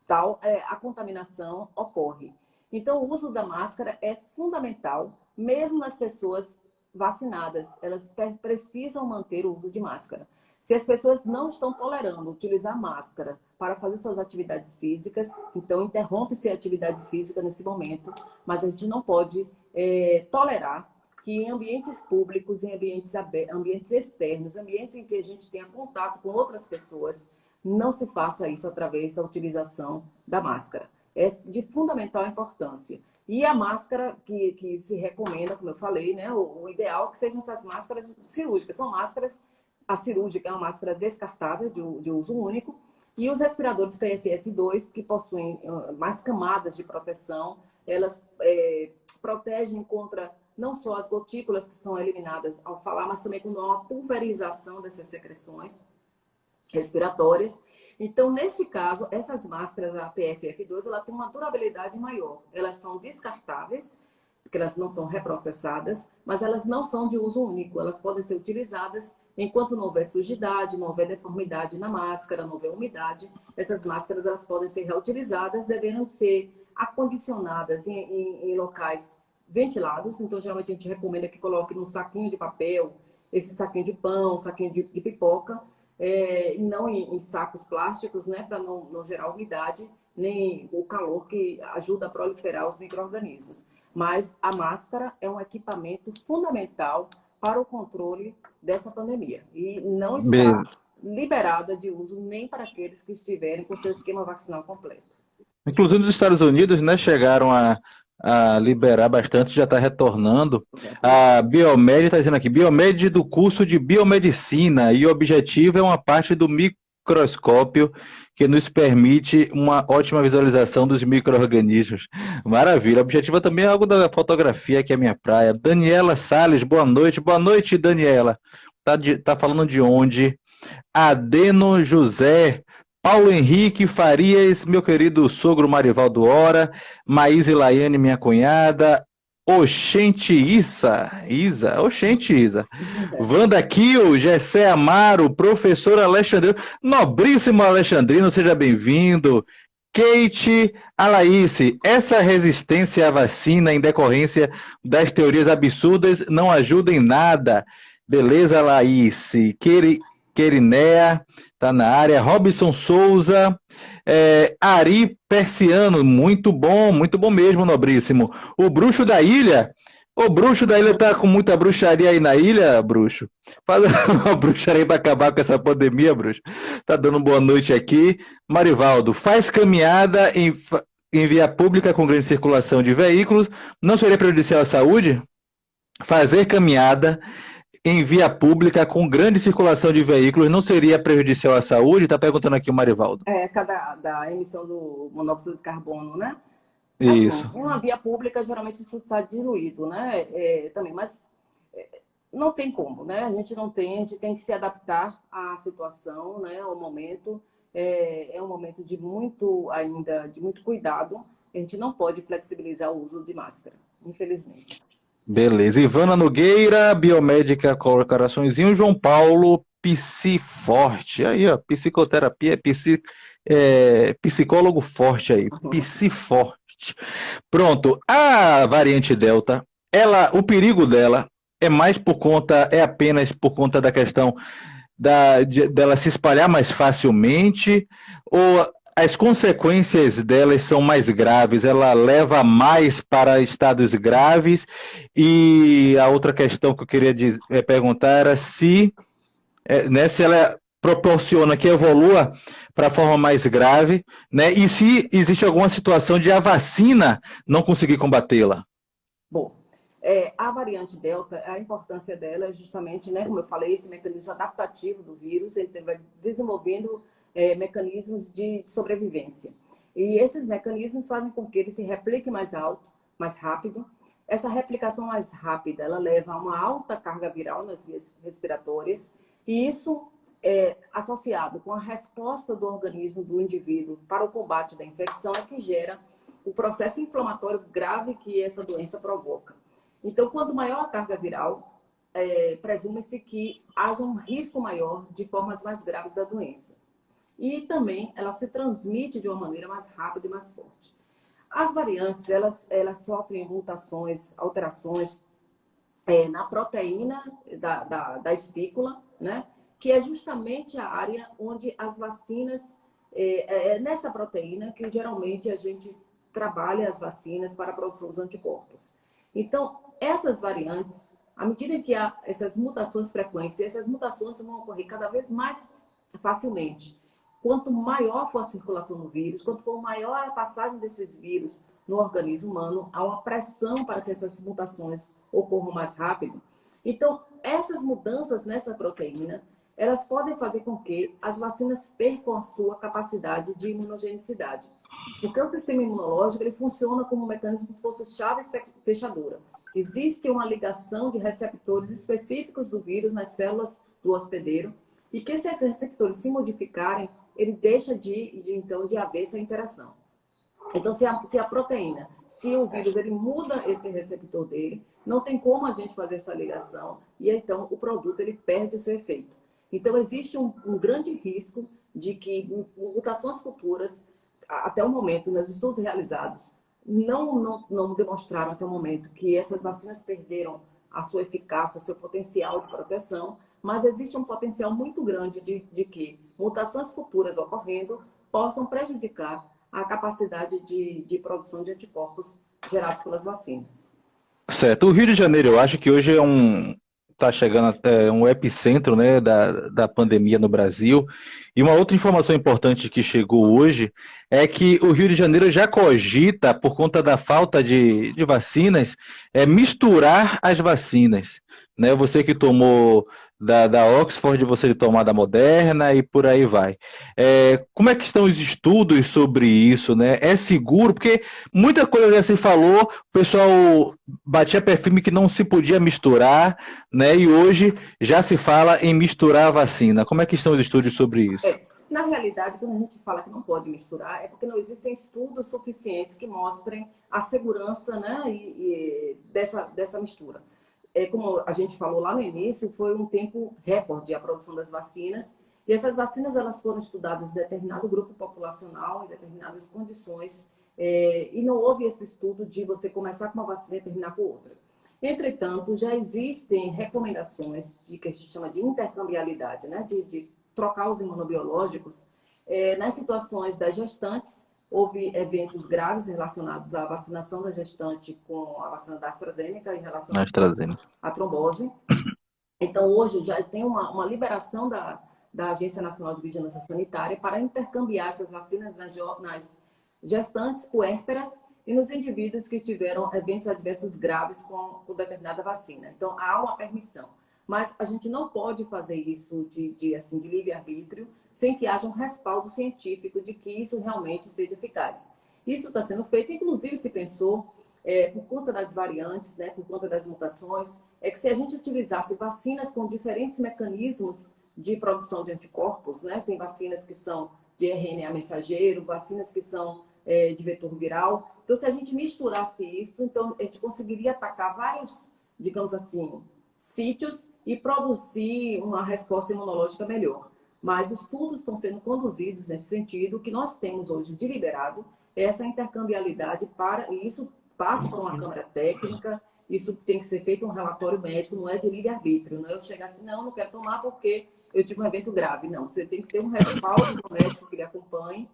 tal, a contaminação ocorre. Então, o uso da máscara é fundamental, mesmo nas pessoas vacinadas, elas precisam manter o uso de máscara. Se as pessoas não estão tolerando utilizar máscara para fazer suas atividades físicas, então interrompe-se a atividade física nesse momento, mas a gente não pode tolerar que em ambientes públicos, em ambientes externos, ambientes em que a gente tenha contato com outras pessoas, não se faça isso através da utilização da máscara. É de fundamental importância. E a máscara que se recomenda, como eu falei, né, o ideal é que sejam essas máscaras cirúrgicas. São máscaras, a cirúrgica é uma máscara descartável, de uso único, e os respiradores PFF2, que possuem mais camadas de proteção, elas protegem contra não só as gotículas que são eliminadas ao falar, mas também quando há uma pulverização dessas secreções respiratórias. Então, nesse caso, essas máscaras, a PFF2, ela tem uma durabilidade maior. Elas são descartáveis, porque elas não são reprocessadas, mas elas não são de uso único. Elas podem ser utilizadas enquanto não houver sujidade, não houver deformidade na máscara, não houver umidade. Essas máscaras elas podem ser reutilizadas, devendo ser acondicionadas em locais ventilados. Então, geralmente, a gente recomenda que coloque num saquinho de papel, esse saquinho de pão, saquinho de pipoca, e não em sacos plásticos, né, para não gerar umidade, nem o calor que ajuda a proliferar os micro-organismos. Mas a máscara é um equipamento fundamental para o controle dessa pandemia. E não está liberada de uso nem para aqueles que estiverem com seu esquema vacinal completo. Inclusive nos Estados Unidos, né, chegaram a liberar bastante, já está retornando. A Biomed está dizendo aqui, Biomed do curso de biomedicina, e o objetivo é uma parte do microscópio que nos permite uma ótima visualização dos micro-organismos. Maravilha. O objetivo também é algo da fotografia, que é a minha praia. Daniela Salles, boa noite. Boa noite, Daniela. Tá falando de onde? Adeno José, Paulo Henrique Farias, meu querido sogro Marivaldo Hora, Maíse Laiane, minha cunhada, Oxente Isa, Wanda Kiel, Gessé Amaro, professor Alexandrino, nobríssimo Alexandrino, seja bem-vindo. Kate Alaíce, essa resistência à vacina em decorrência das teorias absurdas não ajuda em nada. Beleza, Laíce? Querinea está na área. Robson Souza, Ari Persiano, muito bom mesmo, nobríssimo. O bruxo da ilha tá com muita bruxaria aí na ilha, bruxo. Faz uma bruxaria para acabar com essa pandemia, bruxo. Tá dando boa noite aqui. Marivaldo, faz caminhada em via pública com grande circulação de veículos, não seria prejudicial à saúde? Fazer caminhada em via pública com grande circulação de veículos não seria prejudicial à saúde? Está perguntando aqui o Marivaldo. Da emissão do monóxido de carbono, né? Isso. Assim, uma via pública, geralmente isso está diluído, né? Também, mas não tem como, né? A gente tem que se adaptar à situação, né? Ao momento. É um momento de muito cuidado. A gente não pode flexibilizar o uso de máscara, infelizmente. Beleza. Ivana Nogueira, biomédica, coraçõezinho. João Paulo, psiforte. Aí, ó, psicoterapia, psicólogo forte aí. Psiforte. Pronto. A variante Delta, o perigo dela é apenas por conta da questão dela se espalhar mais facilmente, ou as consequências delas são mais graves, ela leva mais para estados graves? E a outra questão que eu queria perguntar era se ela proporciona que evolua para a forma mais grave, né? E se existe alguma situação de a vacina não conseguir combatê-la? Bom, a variante Delta, a importância dela é justamente, né, como eu falei, esse mecanismo adaptativo do vírus, ele vai desenvolvendo mecanismos de sobrevivência. E esses mecanismos fazem com que ele se replique mais alto, mais rápido. Essa replicação mais rápida, ela leva a uma alta carga viral nas vias respiratórias, e isso associado com a resposta do organismo do indivíduo para o combate da infecção é que gera o processo inflamatório grave que essa doença provoca. Então, quanto maior a carga viral, presume-se que haja um risco maior de formas mais graves da doença. E também ela se transmite de uma maneira mais rápida e mais forte. As variantes, elas sofrem mutações, alterações na proteína da espícula, né? Que é justamente a área onde as vacinas, nessa proteína que geralmente a gente trabalha as vacinas para a produção dos anticorpos. Então, essas variantes, à medida que há essas mutações frequentes, essas mutações vão ocorrer cada vez mais facilmente. Quanto maior for a circulação do vírus, quanto for maior a passagem desses vírus no organismo humano, há uma pressão para que essas mutações ocorram mais rápido. Então, essas mudanças nessa proteína, elas podem fazer com que as vacinas percam a sua capacidade de imunogenicidade. Porque o sistema imunológico ele funciona como um mecanismo que se fosse chave fechadura. Existe uma ligação de receptores específicos do vírus nas células do hospedeiro, e que se esses receptores se modificarem, ele deixa então de haver essa interação. Então, se a proteína, se o vírus ele muda esse receptor dele, não tem como a gente fazer essa ligação, e então o produto ele perde o seu efeito. Então, existe um grande risco de que mutações futuras, até o momento, nos estudos realizados, não demonstraram até o momento que essas vacinas perderam a sua eficácia, o seu potencial de proteção, mas existe um potencial muito grande de que mutações futuras ocorrendo possam prejudicar a capacidade de produção de anticorpos gerados pelas vacinas. Certo. O Rio de Janeiro, eu acho que hoje está chegando um epicentro, né, da pandemia no Brasil. E uma outra informação importante que chegou hoje é que o Rio de Janeiro já cogita, por conta da falta de vacinas, misturar as vacinas. Né? Você que tomou da Oxford, você que tomar da Moderna e por aí vai. Como é que estão os estudos sobre isso? Né? É seguro? Porque muita coisa já se falou, o pessoal batia pé firme que não se podia misturar, né? E hoje já se fala em misturar a vacina. Como é que estão os estudos sobre isso? Na realidade, quando a gente fala que não pode misturar, é porque não existem estudos suficientes que mostrem a segurança, né, dessa mistura. Como a gente falou lá no início, foi um tempo recorde a produção das vacinas, e essas vacinas elas foram estudadas em determinado grupo populacional, em determinadas condições, e não houve esse estudo de você começar com uma vacina e terminar com outra. Entretanto, já existem recomendações de que a gente chama de intercambiabilidade, né, de trocar os imunobiológicos. Nas situações das gestantes, houve eventos graves relacionados à vacinação da gestante com a vacina da AstraZeneca em relação AstraZeneca. à trombose. Então, hoje já tem uma liberação da Agência Nacional de Vigilância Sanitária para intercambiar essas vacinas nas gestantes puérperas e nos indivíduos que tiveram eventos adversos graves com determinada vacina. Então, há uma permissão. Mas a gente não pode fazer isso de livre-arbítrio sem que haja um respaldo científico de que isso realmente seja eficaz. Isso está sendo feito, inclusive se pensou, por conta das variantes, né, por conta das mutações, que se a gente utilizasse vacinas com diferentes mecanismos de produção de anticorpos, né, tem vacinas que são de RNA mensageiro, vacinas que são de vetor viral. Então, se a gente misturasse isso, então a gente conseguiria atacar vários, digamos assim, sítios e produzir uma resposta imunológica melhor. Mas estudos estão sendo conduzidos nesse sentido. O que nós temos hoje de liberado é essa intercambiabilidade e isso passa por uma câmara técnica, isso tem que ser feito um relatório médico, não é de livre-arbítrio. Não é eu chegar assim, não quero tomar porque eu tive um evento grave. Não, você tem que ter um respaldo do médico que lhe acompanhe,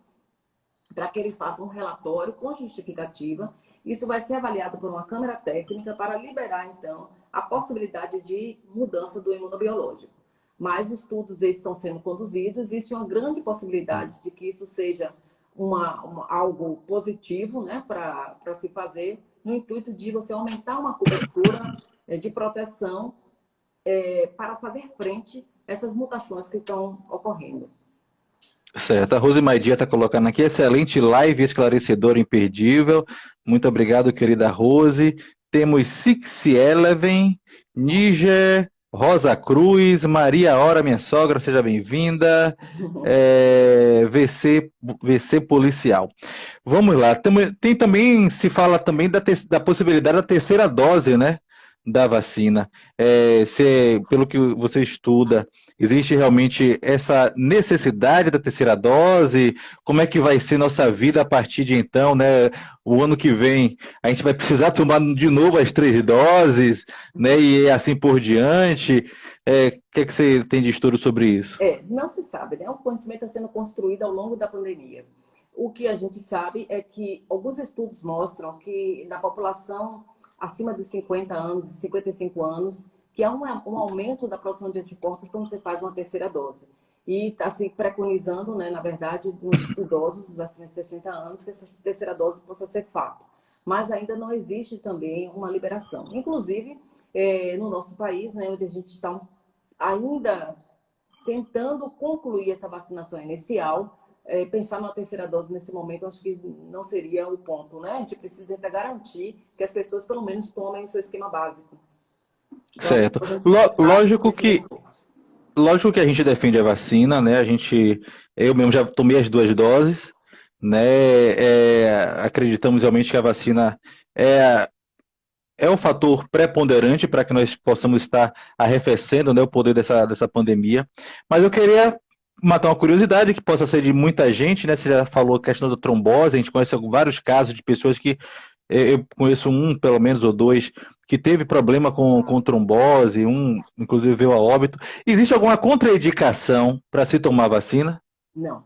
para que ele faça um relatório com justificativa. Isso vai ser avaliado por uma câmara técnica para liberar, então, a possibilidade de mudança do imunobiológico. Mas estudos estão sendo conduzidos, existe uma grande possibilidade de que isso seja algo positivo, né, para se fazer, no intuito de você aumentar uma cobertura de proteção para fazer frente a essas mutações que estão ocorrendo. Certo, a Rose Maidia está colocando aqui, excelente live, esclarecedora, imperdível. Muito obrigado, querida Rose. Temos 611, Níger, Rosa Cruz, Maria Hora, minha sogra, seja bem-vinda. VC Policial. Vamos lá, tem também, se fala também da possibilidade da terceira dose, né? Da vacina. Pelo que você estuda, existe realmente essa necessidade da terceira dose? Como é que vai ser nossa vida a partir de então, né? O ano que vem a gente vai precisar tomar de novo as 3 doses, né? E assim por diante. O que é que você tem de estudo sobre isso? Não se sabe, né? O conhecimento está sendo construído ao longo da pandemia. O que a gente sabe é que alguns estudos mostram que na população acima dos 50 anos e 55 anos, que há um aumento da produção de anticorpos quando você faz uma terceira dose. E está se preconizando, né, na verdade, nos idosos acima de 60 anos, que essa terceira dose possa ser fato. Mas ainda não existe também uma liberação. Inclusive, no nosso país, né, onde a gente está ainda tentando concluir essa vacinação inicial, pensar numa terceira dose nesse momento, acho que não seria o ponto, né? A gente precisa ainda garantir que as pessoas, pelo menos, tomem o seu esquema básico. Então, certo. Lógico que a gente defende a vacina, né? Eu mesmo já tomei as 2 doses, né? Acreditamos realmente que a vacina é um fator preponderante para que nós possamos estar arrefecendo, né, o poder dessa pandemia. Mas eu queria matar uma curiosidade que possa ser de muita gente, né? Você já falou a questão da trombose, a gente conhece vários casos de pessoas que eu conheço pelo menos, ou 2, que teve problema com trombose, inclusive veio a óbito. Existe alguma contraindicação para se tomar vacina? Não.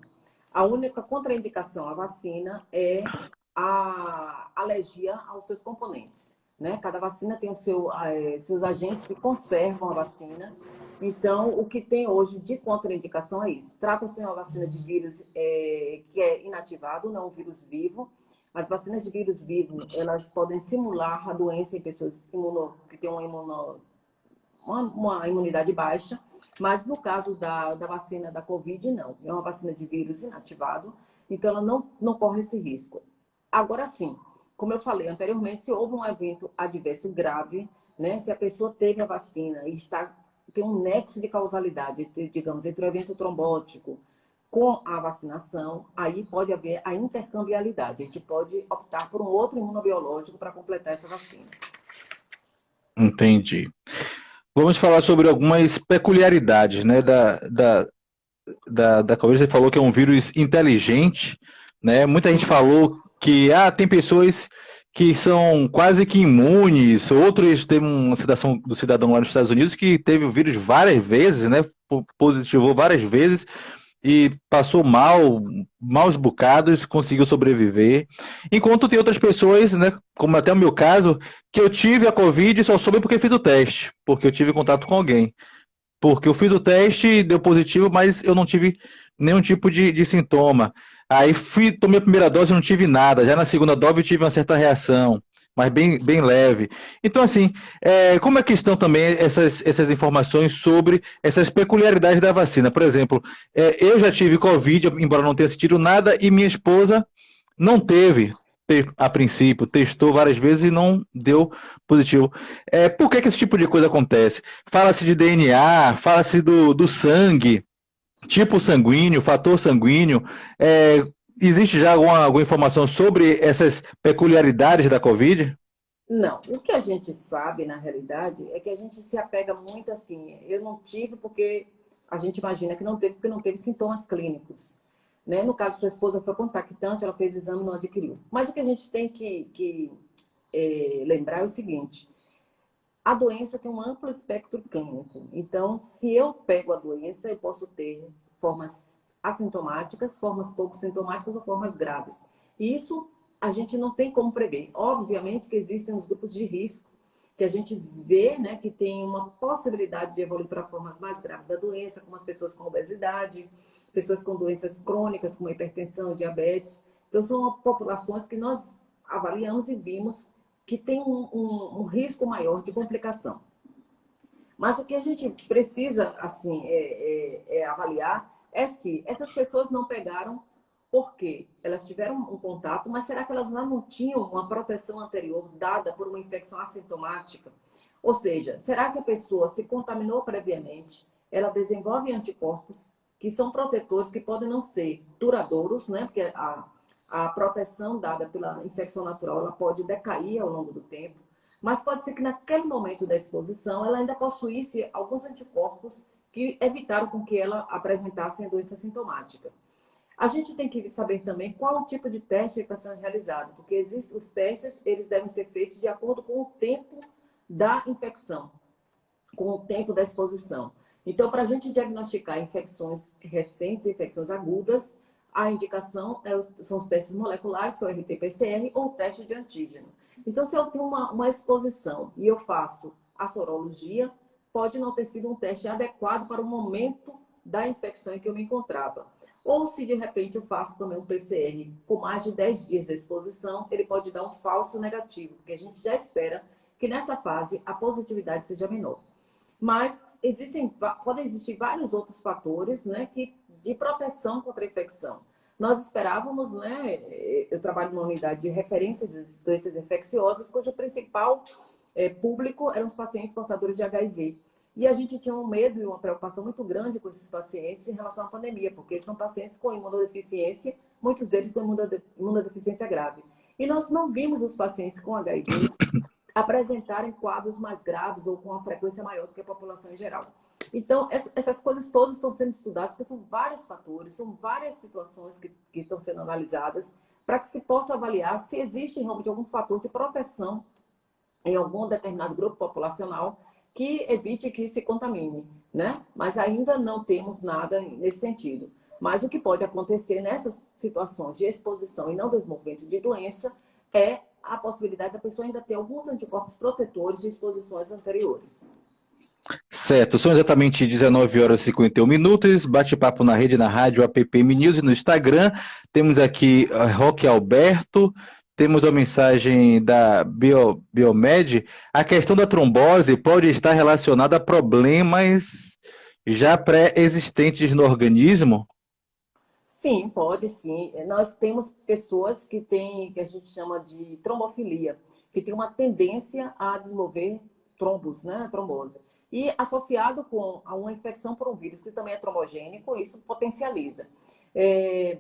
A única contraindicação à vacina é a alergia aos seus componentes. né? Cada vacina tem seus agentes que conservam a vacina. Então, o que tem hoje de contraindicação é isso. Trata-se de uma vacina de vírus que é inativado, não um vírus vivo. As vacinas de vírus vivo, elas podem simular a doença em pessoas que têm uma imunidade baixa, mas no caso da vacina da Covid, não. É uma vacina de vírus inativado, então ela não corre esse risco. Agora sim, como eu falei anteriormente, se houve um evento adverso grave, né, se a pessoa teve a vacina e tem um nexo de causalidade, digamos, entre o evento trombótico com a vacinação, aí pode haver a intercambialidade. A gente pode optar por um outro imunobiológico para completar essa vacina. Entendi. Vamos falar sobre algumas peculiaridades, né, da Covid. Você falou que é um vírus inteligente, né? Muita gente falou que tem pessoas que são quase que imunes, outros teve uma citação do cidadão lá nos Estados Unidos que teve o vírus várias vezes, né? Positivou várias vezes e passou maus bocados, conseguiu sobreviver. Enquanto tem outras pessoas, né, como até o meu caso, que eu tive a Covid e só soube porque fiz o teste, porque eu tive contato com alguém. Porque eu fiz o teste, deu positivo, mas eu não tive nenhum tipo de sintoma. Aí tomei a primeira dose e não tive nada. Já na segunda dose eu tive uma certa reação, mas bem leve. Então, assim, como é que estão também essas informações sobre essas peculiaridades da vacina? Por exemplo, eu já tive Covid, embora não tenha sentido nada, e minha esposa não teve. A princípio, testou várias vezes e não deu positivo. Por que esse tipo de coisa acontece? Fala-se de DNA, fala-se do sangue, tipo sanguíneo, fator sanguíneo. Existe já alguma informação sobre essas peculiaridades da Covid? Não, o que a gente sabe, na realidade, é que a gente se apega muito assim. Eu não tive porque a gente imagina que não teve, porque não teve sintomas clínicos. Né? No caso, sua esposa foi contactante, ela fez exame e não adquiriu. Mas o que a gente tem que lembrar é o seguinte: a doença tem um amplo espectro clínico. Então, se eu pego a doença, eu posso ter formas assintomáticas, formas pouco sintomáticas ou formas graves. E isso a gente não tem como prever. Obviamente que existem os grupos de risco, que a gente vê, né, que tem uma possibilidade de evoluir para formas mais graves da doença, como as pessoas com obesidade, pessoas com doenças crônicas, como hipertensão, diabetes. Então, são populações que nós avaliamos e vimos que tem um risco maior de complicação. Mas o que a gente precisa assim, avaliar é se essas pessoas não pegaram porque elas tiveram um contato, mas será que elas não tinham uma proteção anterior dada por uma infecção assintomática? Ou seja, será que a pessoa se contaminou previamente, ela desenvolve anticorpos que são protetores, que podem não ser duradouros, né? Porque a proteção dada pela infecção natural ela pode decair ao longo do tempo, mas pode ser que naquele momento da exposição ela ainda possuísse alguns anticorpos que evitaram com que ela apresentasse a doença sintomática. A gente tem que saber também qual o tipo de teste que está sendo realizado, porque os testes eles devem ser feitos de acordo com o tempo da infecção, com o tempo da exposição. Então, para a gente diagnosticar infecções recentes, infecções agudas, a indicação são os testes moleculares, que é o RT-PCR, ou o teste de antígeno. Então, se eu tenho uma exposição e eu faço a sorologia, pode não ter sido um teste adequado para o momento da infecção em que eu me encontrava. Ou se, de repente, eu faço também um PCR com mais de 10 dias de exposição, ele pode dar um falso negativo, porque a gente já espera que nessa fase a positividade seja menor. Mas podem existir vários outros fatores, né, de proteção contra a infecção. Nós esperávamos, né, eu trabalho numa unidade de referência de doenças infecciosas, cujo principal público eram os pacientes portadores de HIV. E a gente tinha um medo e uma preocupação muito grande com esses pacientes em relação à pandemia, porque são pacientes com imunodeficiência, muitos deles com imunodeficiência grave. E nós não vimos os pacientes com HIV apresentarem quadros mais graves ou com uma frequência maior do que a população em geral. Então, essas coisas todas estão sendo estudadas, porque são vários fatores, são várias situações que estão sendo analisadas para que se possa avaliar se existe realmente algum fator de proteção em algum determinado grupo populacional que evite que se contamine, né? Mas ainda não temos nada nesse sentido. Mas o que pode acontecer nessas situações de exposição e não desenvolvimento de doença é a possibilidade da pessoa ainda ter alguns anticorpos protetores de exposições anteriores. Certo, são exatamente 19 horas e 51 minutos, bate-papo na rede, na rádio APPM News e no Instagram. Temos aqui Roque Alberto, temos a mensagem da Biomed. A questão da trombose pode estar relacionada a problemas já pré-existentes no organismo? Sim, pode sim. Nós temos pessoas que têm, que a gente chama de trombofilia, que tem uma tendência a desenvolver trombos, né? Trombose. E associado com a uma infecção por um vírus que também é trombogênico, isso potencializa. É,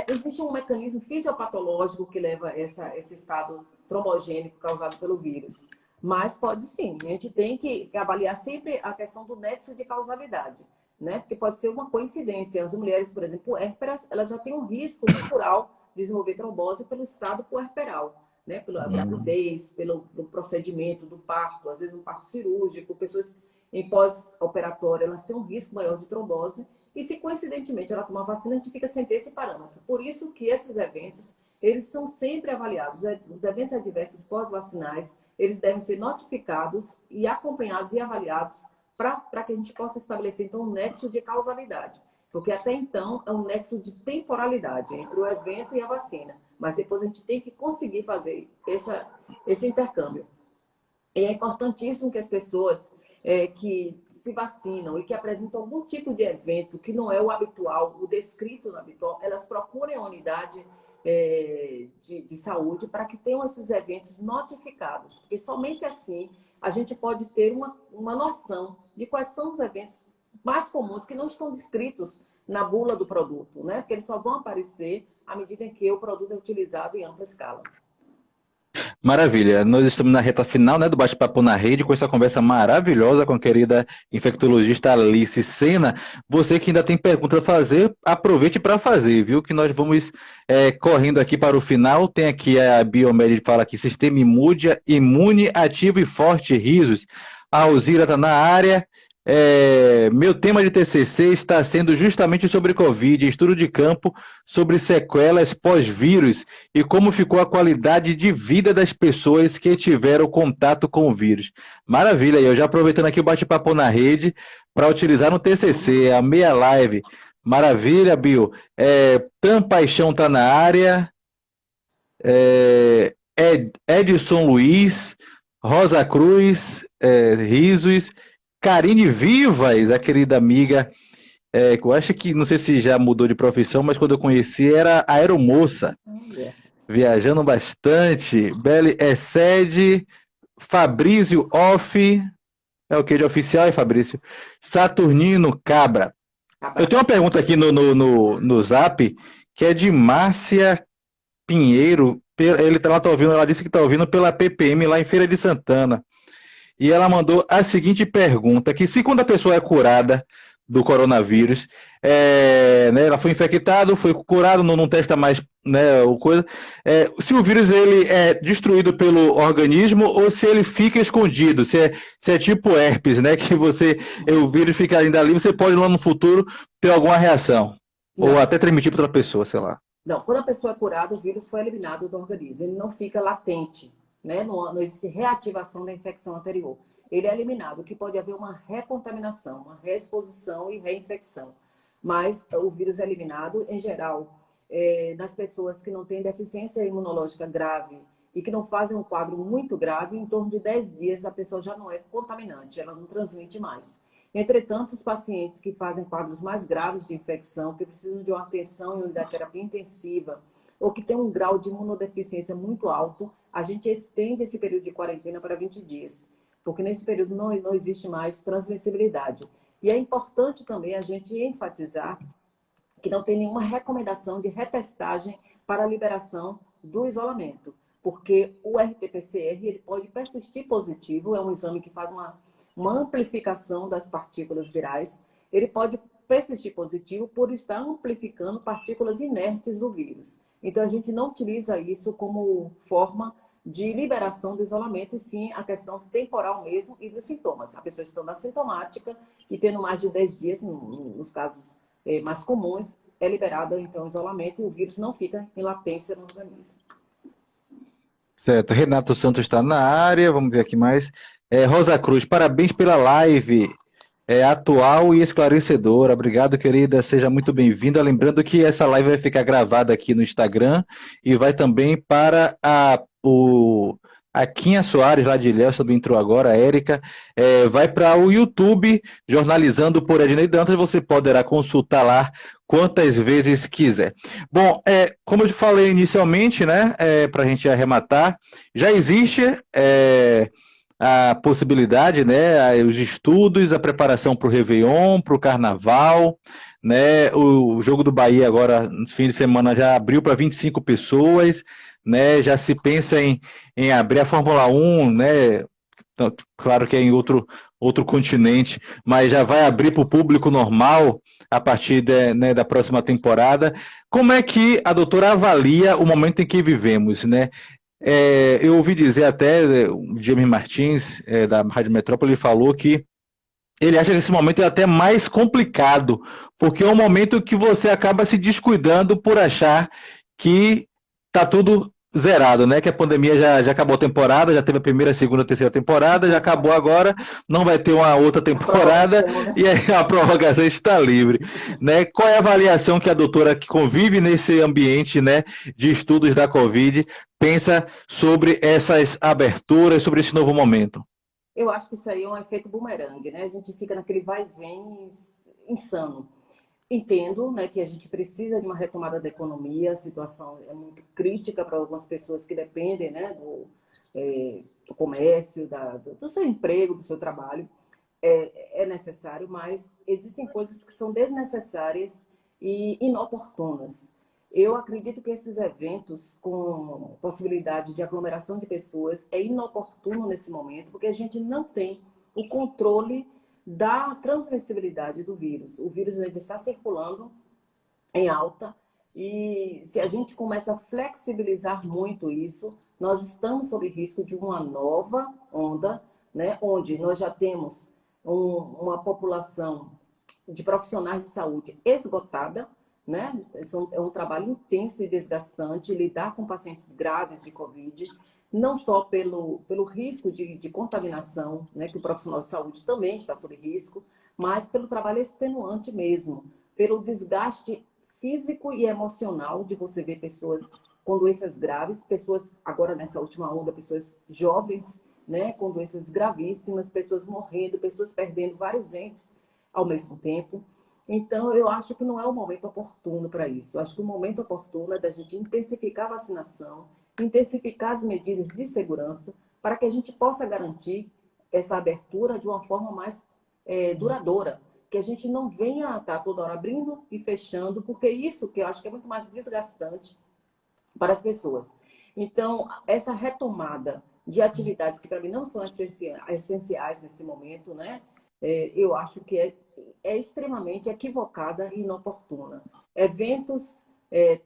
existe um mecanismo fisiopatológico que leva esse estado trombogênico causado pelo vírus. Mas pode sim, a gente tem que avaliar sempre a questão do nexo de causalidade, né? Porque pode ser uma coincidência. As mulheres, por exemplo, puérperas, elas já têm um risco natural de desenvolver trombose pelo estado puerperal, né? Pela gravidez, pelo procedimento do parto, às vezes um parto cirúrgico, pessoas em pós-operatório, elas têm um risco maior de trombose, e se coincidentemente ela tomar vacina, a gente fica sem ter esse parâmetro. Por isso que esses eventos, eles são sempre avaliados. Os eventos adversos pós-vacinais, eles devem ser notificados e acompanhados e avaliados para que a gente possa estabelecer, então, um nexo de causalidade. Porque até então é um nexo de temporalidade entre o evento e a vacina. Mas depois a gente tem que conseguir fazer esse intercâmbio. E é importantíssimo que as pessoas que se vacinam e que apresentam algum tipo de evento que não é o habitual, o descrito no habitual, elas procurem a unidade de saúde para que tenham esses eventos notificados. Porque somente assim a gente pode ter uma noção de quais são os eventos mais comuns que não estão descritos na bula do produto, né? Porque eles só vão aparecer à medida em que o produto é utilizado em ampla escala. Maravilha, nós estamos na reta final, né, do bate-papo na rede, com essa conversa maravilhosa com a querida infectologista Alice Sena. Você que ainda tem pergunta a fazer, aproveite para fazer, viu? Que nós vamos correndo aqui para o final. Tem aqui a Biomed, fala aqui, sistema imune ativo e forte, risos. A Alzira está na área. Meu tema de TCC está sendo justamente sobre Covid, estudo de campo sobre sequelas pós-vírus e como ficou a qualidade de vida das pessoas que tiveram contato com o vírus. Maravilha, eu já aproveitando aqui o bate-papo na rede para utilizar no TCC, a meia live. Maravilha, Bio. Tan Paixão está na área. Edson Luiz, Rosa Cruz, Risos. Karine Vivas, a querida amiga, que eu acho que, não sei se já mudou de profissão, mas quando eu conheci era aeromoça, viajando bastante. Belle Excede, Fabrício Off, é o que de oficial, Fabrício? Saturnino Cabra. Eu tenho uma pergunta aqui no Zap, que é de Márcia Pinheiro. Ela disse que está ouvindo pela PPM lá em Feira de Santana. E ela mandou a seguinte pergunta, que se quando a pessoa é curada do coronavírus, né, ela foi infectada, foi curada, não testa mais, né, se o vírus ele é destruído pelo organismo ou se ele fica escondido, se é tipo herpes, né, que o vírus fica ainda ali, você pode lá no futuro ter alguma reação, Não. ou até transmitir para outra pessoa, sei lá. Não, quando a pessoa é curada, o vírus foi eliminado do organismo, ele não fica latente, né? Não existe reativação da infecção anterior. Ele é eliminado, que pode haver uma recontaminação, uma reexposição e reinfecção. Mas o vírus é eliminado, em geral, nas pessoas que não têm deficiência imunológica grave e que não fazem um quadro muito grave, em torno de 10 dias a pessoa já não é contaminante, ela não transmite mais. Entretanto, os pacientes que fazem quadros mais graves de infecção, que precisam de uma atenção em unidade de terapia intensiva, ou que tem um grau de imunodeficiência muito alto, a gente estende esse período de quarentena para 20 dias, porque nesse período não existe mais transmissibilidade. E é importante também a gente enfatizar que não tem nenhuma recomendação de retestagem para a liberação do isolamento, porque o RT-PCR ele pode persistir positivo, é um exame que faz uma amplificação das partículas virais, ele pode persistir positivo por estar amplificando partículas inertes do vírus. Então, a gente não utiliza isso como forma de liberação do isolamento, e sim a questão temporal mesmo e dos sintomas. A pessoa estando assintomática e tendo mais de 10 dias, nos casos mais comuns, é liberado então o isolamento e o vírus não fica em latência no organismo. Certo, Renato Santos está na área, vamos ver aqui mais. Rosa Cruz, parabéns pela live, atual e esclarecedora. Obrigado, querida, seja muito bem-vinda. Lembrando que essa live vai ficar gravada aqui no Instagram e vai também para a Quinha Soares, lá de Ilhéus, também entrou agora, a Érica. Vai para o YouTube, Jornalizando por Ednei Dantas, você poderá consultar lá quantas vezes quiser. Bom, como eu te falei inicialmente, né, para a gente arrematar, já existe a possibilidade, né, os estudos, a preparação para o Réveillon, para o Carnaval, né, o jogo do Bahia agora, no fim de semana, já abriu para 25 pessoas, né, já se pensa em abrir a Fórmula 1, né, claro que é em outro continente, mas já vai abrir para o público normal a partir né, da próxima temporada. Como é que a doutora avalia o momento em que vivemos, né? Eu ouvi dizer até, o James Martins, da Rádio Metrópole, falou que ele acha que esse momento é até mais complicado, porque é um momento que você acaba se descuidando por achar que está tudo zerado, né? Que a pandemia já acabou a temporada, já teve a primeira, segunda, terceira temporada, já acabou agora, não vai ter uma outra A temporada prorrogação, né? e aí a prorrogação está livre, né? Qual é a avaliação que a doutora que convive nesse ambiente, né, de estudos da Covid pensa sobre essas aberturas, sobre esse novo momento? Eu acho que isso aí é um efeito bumerangue, né? A gente fica naquele vai e vem insano. Entendo, né, que a gente precisa de uma retomada da economia, a situação é muito crítica para algumas pessoas que dependem, né, do comércio, do seu emprego, do seu trabalho. É necessário, mas existem coisas que são desnecessárias e inoportunas. Eu acredito que esses eventos com possibilidade de aglomeração de pessoas é inoportuno nesse momento, porque a gente não tem o controle da transmissibilidade do vírus. O vírus ainda está circulando em alta e se a gente começa a flexibilizar muito isso, nós estamos sob risco de uma nova onda, né, onde nós já temos uma população de profissionais de saúde esgotada, né? É um trabalho intenso e desgastante lidar com pacientes graves de Covid, não só pelo risco de contaminação, né, que o profissional de saúde também está sob risco, mas pelo trabalho extenuante mesmo, pelo desgaste físico e emocional de você ver pessoas com doenças graves, pessoas, agora nessa última onda, pessoas jovens, né, com doenças gravíssimas, pessoas morrendo, pessoas perdendo vários entes ao mesmo tempo. Então, eu acho que não é o momento oportuno para isso. Eu acho que o momento oportuno é da gente intensificar a vacinação, intensificar as medidas de segurança, para que a gente possa garantir essa abertura de uma forma mais duradoura, que a gente não venha estar toda hora abrindo e fechando, porque isso que eu acho que é muito mais desgastante para as pessoas. Então, essa retomada de atividades que para mim não são essenciais nesse momento, né? Eu acho que é extremamente equivocada e inoportuna. Eventos,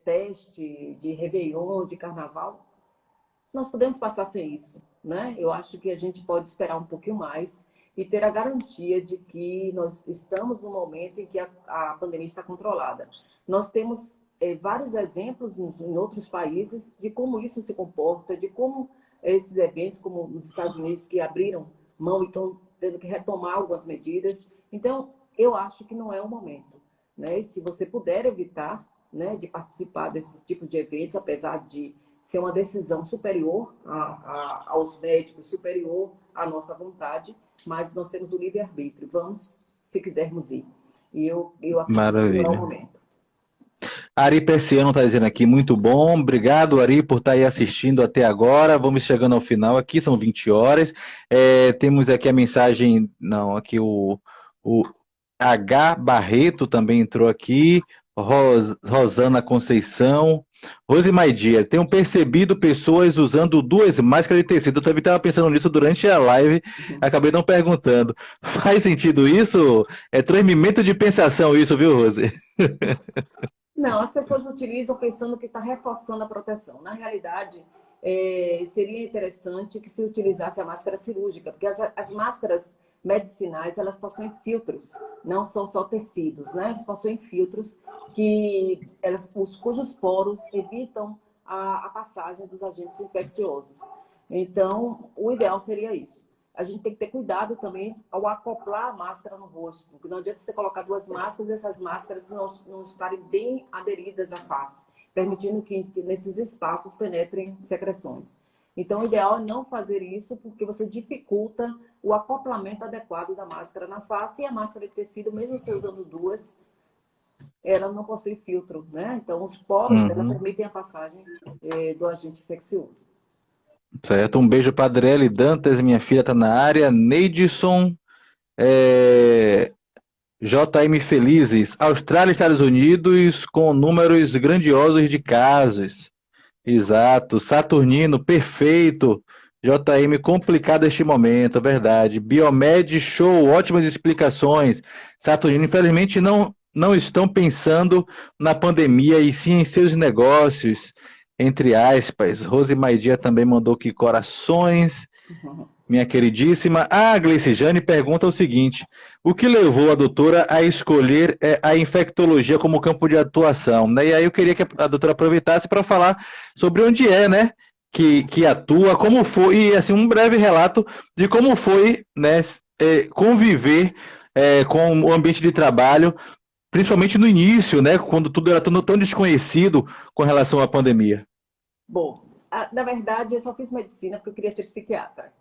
teste de Réveillon, de Carnaval, nós podemos passar sem isso, né? Eu acho que a gente pode esperar um pouquinho mais e ter a garantia de que nós estamos no momento em que a pandemia está controlada. Nós temos vários exemplos em outros países de como isso se comporta, de como esses eventos, como nos Estados Unidos, que abriram mão e estão tendo que retomar algumas medidas. Então, eu acho que não é o momento, né? E se você puder evitar, né, de participar desse tipo de eventos, apesar de ser uma decisão superior aos médicos, superior à nossa vontade, mas nós temos o livre-arbítrio. Vamos, se quisermos ir. E eu acredito que não é o Maravilha. momento. Ari Persiano está dizendo aqui, muito bom. Obrigado, Ari, por estar aí assistindo até agora. Vamos chegando ao final aqui, são 20 horas. Temos aqui a mensagem, não, aqui o H. Barreto também entrou aqui. Rosana Conceição. Rose Maidia, tenho percebido pessoas usando duas máscaras de tecido. Eu também estava pensando nisso durante a live, acabei não perguntando. Faz sentido isso? É transmimento de pensação isso, viu, Rose? Não, as pessoas utilizam pensando que está reforçando a proteção. Na realidade, seria interessante que se utilizasse a máscara cirúrgica, porque as máscaras medicinais, elas possuem filtros, não são só tecidos, né? Elas possuem filtros cujos poros evitam a passagem dos agentes infecciosos. Então, o ideal seria isso. A gente tem que ter cuidado também ao acoplar a máscara no rosto, porque não adianta você colocar duas máscaras e essas máscaras não estarem bem aderidas à face, permitindo que nesses espaços penetrem secreções. Então, o ideal é não fazer isso, porque você dificulta o acoplamento adequado da máscara na face, e a máscara de tecido, mesmo você usando duas, ela não possui filtro, né? Então, os poros, ela permitem a passagem do agente infeccioso. Certo, um beijo para Adriele Dantas, minha filha está na área. Neidson, JM Felizes, Austrália e Estados Unidos com números grandiosos de casos. Exato, Saturnino, perfeito. JM, complicado este momento, verdade. Biomed, show, ótimas explicações. Saturnino, infelizmente não estão pensando na pandemia e sim em seus negócios, entre aspas. Rose Maidia também mandou que corações. Minha queridíssima. A Gleice Jane pergunta o seguinte: o que levou a doutora a escolher a infectologia como campo de atuação? Né? E aí eu queria que a doutora aproveitasse para falar sobre onde né, que atua, como foi, e assim, um breve relato de como foi, né, conviver com o ambiente de trabalho, principalmente no início, né, quando tudo era tão desconhecido com relação à pandemia. Bom, na verdade, eu só fiz medicina porque eu queria ser psiquiatra.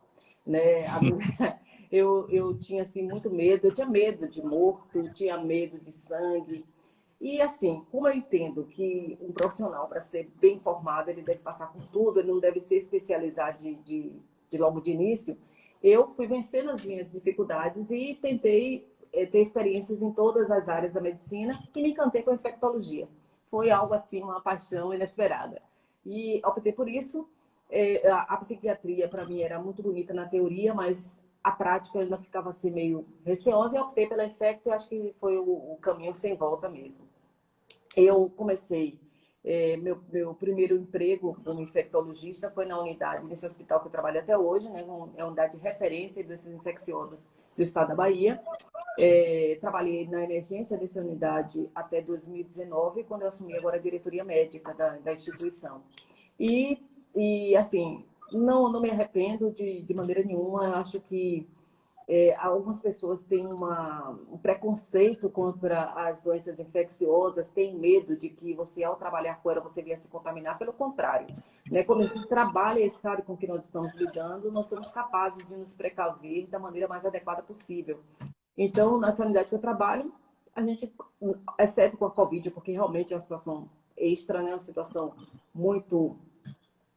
Né? Eu tinha assim, muito medo, eu tinha medo de morto, tinha medo de sangue. E assim, como eu entendo que um profissional, para ser bem formado, ele deve passar por tudo, ele não deve se especializar de logo de início, eu fui vencendo as minhas dificuldades e tentei ter experiências em todas as áreas da medicina e me encantei com a infectologia. Foi algo assim, uma paixão inesperada. E optei por isso. A psiquiatria, para mim, era muito bonita na teoria, mas a prática eu ainda ficava assim meio receosa, e eu optei pela infecto, e acho que foi o caminho sem volta mesmo. Eu comecei, meu primeiro emprego como infectologista foi na unidade, nesse hospital que eu trabalho até hoje, né, é a unidade de referência de doenças infecciosas do estado da Bahia. Trabalhei na emergência dessa unidade até 2019, quando eu assumi agora a diretoria médica da instituição. E assim, não me arrependo de maneira nenhuma. Eu acho que algumas pessoas têm um preconceito contra as doenças infecciosas, têm medo de que você, ao trabalhar com ela, você venha se contaminar. Pelo contrário, né? Quando a gente trabalha e sabe com o que nós estamos lidando, nós somos capazes de nos precaver da maneira mais adequada possível. Então, na sanidade que eu trabalho, a gente, exceto com a Covid, porque realmente é uma situação extra, né? Uma situação muito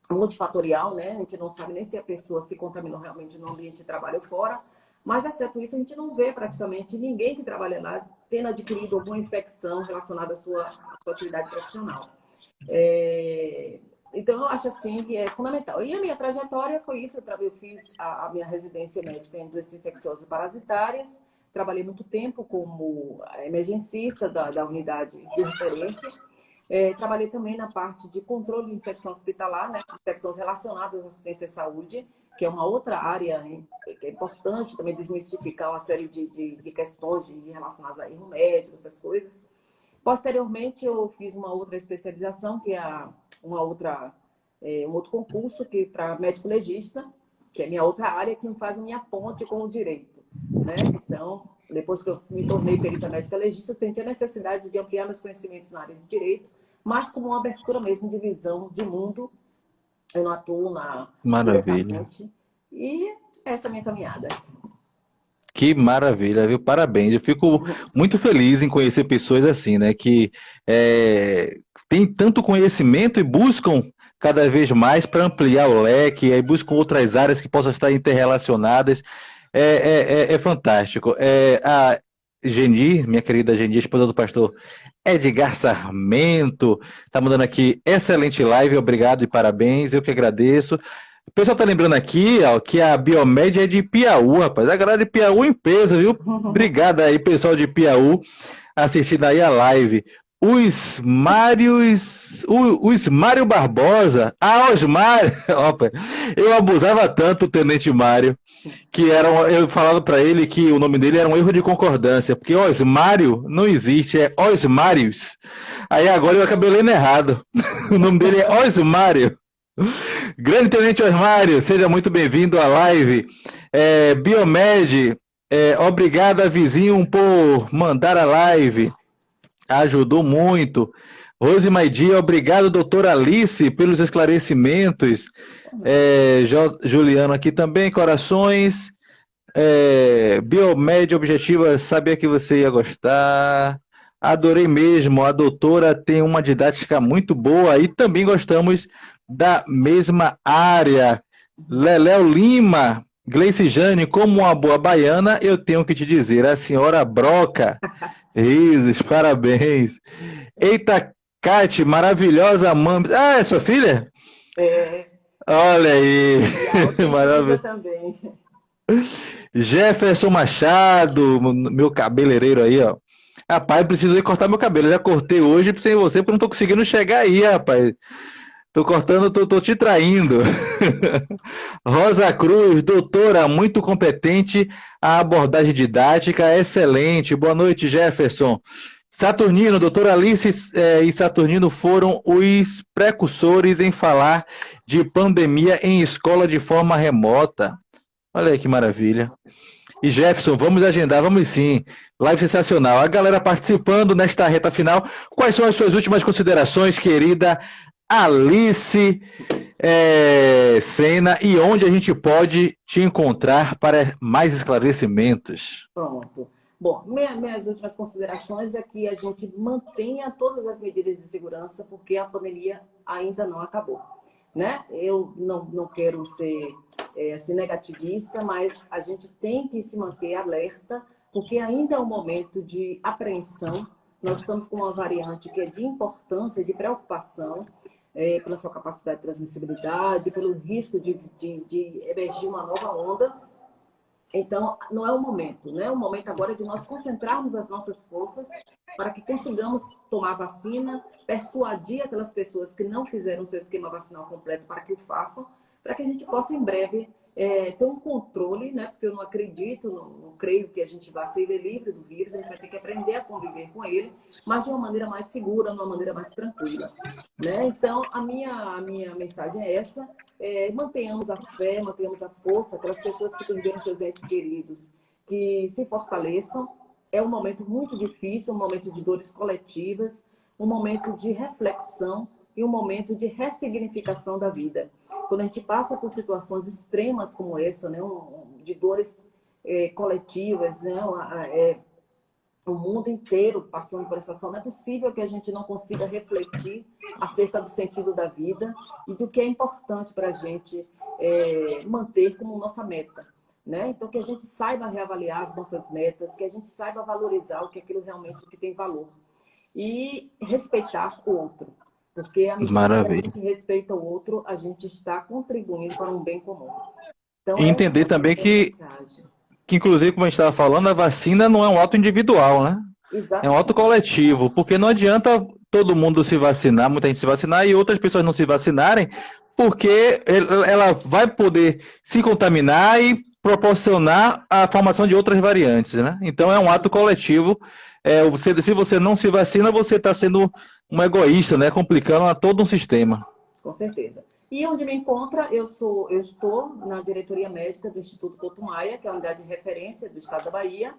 multifatorial, né? A gente não sabe nem se a pessoa se contaminou realmente no ambiente de trabalho ou fora, mas, exceto isso, a gente não vê praticamente ninguém que trabalha lá tendo adquirido alguma infecção relacionada à sua atividade profissional. Então, eu acho assim que é fundamental. E a minha trajetória foi isso. Eu fiz a minha residência médica em doenças infecciosas e parasitárias, trabalhei muito tempo como emergencista da unidade de referência. Trabalhei também na parte de controle de infecção hospitalar, né? Infecções relacionadas à assistência à saúde, que é uma outra área que é importante também desmistificar uma série de questões relacionadas a erro médico, essas coisas. Posteriormente, eu fiz uma outra especialização, que é um outro concurso que para médico legista, que é minha outra área, que me faz a minha ponte com o direito, né? Então, depois que eu me tornei perita médica legista, eu senti a necessidade de ampliar meus conhecimentos na área de direito, mas como uma abertura mesmo de visão de mundo. Eu não atuo Maravilha. E essa é a minha caminhada. Que maravilha, viu? Parabéns. Eu fico muito feliz em conhecer pessoas assim, né? Que têm tanto conhecimento e buscam cada vez mais para ampliar o leque, e aí buscam outras áreas que possam estar interrelacionadas. É fantástico. A Geni, minha querida Geni, esposa do pastor Edgar Sarmento, tá mandando aqui excelente live, obrigado e parabéns, eu que agradeço. O pessoal tá lembrando aqui, ó, que a Biomed é de Piauí, rapaz. A galera de Piauí em peso, viu? Obrigado aí, pessoal de Piauí, assistindo aí a live. Os Mário Barbosa. Ah, Osmário. Opa, eu abusava tanto, Tenente Mário. que eu falava para ele que o nome dele era um erro de concordância, porque Osmário não existe, é Osmários. Aí agora eu acabei lendo errado. O nome dele é Osmário. Grande Tenente Osmário, seja muito bem-vindo à live. Biomed, obrigado, vizinho, por mandar a live. Ajudou muito. Rose Maidia, obrigado, doutora Alice, pelos esclarecimentos. Juliano aqui também, corações. Biomed Objetiva, sabia que você ia gostar. Adorei mesmo, a doutora tem uma didática muito boa e também gostamos da mesma área. Leléo Lima, Gleice Jane, como uma boa baiana, eu tenho que te dizer, a senhora broca. Risos, parabéns. Eita, Kate, maravilhosa mãe. Ah, é sua filha? Olha aí. Maravilhosa também. Jefferson Machado, meu cabeleireiro aí, ó. Rapaz, preciso ir cortar meu cabelo. Já cortei hoje sem você, porque não tô conseguindo chegar aí, rapaz. Tô cortando, tô te traindo. Rosa Cruz, doutora, muito competente, a abordagem didática, excelente. Boa noite, Jefferson. Saturnino, doutora Alice e Saturnino foram os precursores em falar de pandemia em escola de forma remota. Olha aí que maravilha. E Jefferson, vamos agendar, vamos sim. Live sensacional. A galera participando nesta reta final. Quais são as suas últimas considerações, querida Alice Sena, e onde a gente pode te encontrar para mais esclarecimentos? Pronto. Bom, minhas últimas considerações é que a gente mantenha todas as medidas de segurança, porque a pandemia ainda não acabou, né? Eu não quero ser assim, negativista, mas a gente tem que se manter alerta, porque ainda é um momento de apreensão. Nós estamos com uma variante que é de importância, de preocupação, pela sua capacidade de transmissibilidade, pelo risco de emergir uma nova onda. Então, não é o momento, né? O momento agora é de nós concentrarmos as nossas forças para que consigamos tomar vacina, persuadir aquelas pessoas que não fizeram o seu esquema vacinal completo para que o façam, para que a gente possa, em breve, ter um controle, né? Porque eu não acredito, não creio que a gente vá ser livre do vírus, a gente vai ter que aprender a conviver com ele, mas de uma maneira mais segura, de uma maneira mais tranquila, né? Então, a minha mensagem é essa: mantenhamos a fé, mantenhamos a força, aquelas pessoas que perderam seus entes queridos, que se fortaleçam. É um momento muito difícil, um momento de dores coletivas, um momento de reflexão e um momento de ressignificação da vida. Quando a gente passa por situações extremas como essa, né, de dores coletivas, né, o mundo inteiro passando por essa situação, não é possível que a gente não consiga refletir acerca do sentido da vida e do que é importante para a gente manter como nossa meta, né? Então, que a gente saiba reavaliar as nossas metas, que a gente saiba valorizar o que é aquilo realmente que tem valor e respeitar o outro. Porque à medida que a gente respeita o outro, a gente está contribuindo para um bem comum. Então, e entender também que inclusive, como a gente estava falando, a vacina não é um ato individual, né? Exatamente. É um ato coletivo, porque não adianta todo mundo se vacinar, muita gente se vacinar e outras pessoas não se vacinarem, porque ela vai poder se contaminar e proporcionar a formação de outras variantes, né? Então é um ato coletivo. Se você não se vacina, você está sendo um egoísta, né? Complicando a todo um sistema. Com certeza. E onde me encontra, eu estou na diretoria médica do Instituto Couto Maia, que é a unidade de referência do estado da Bahia.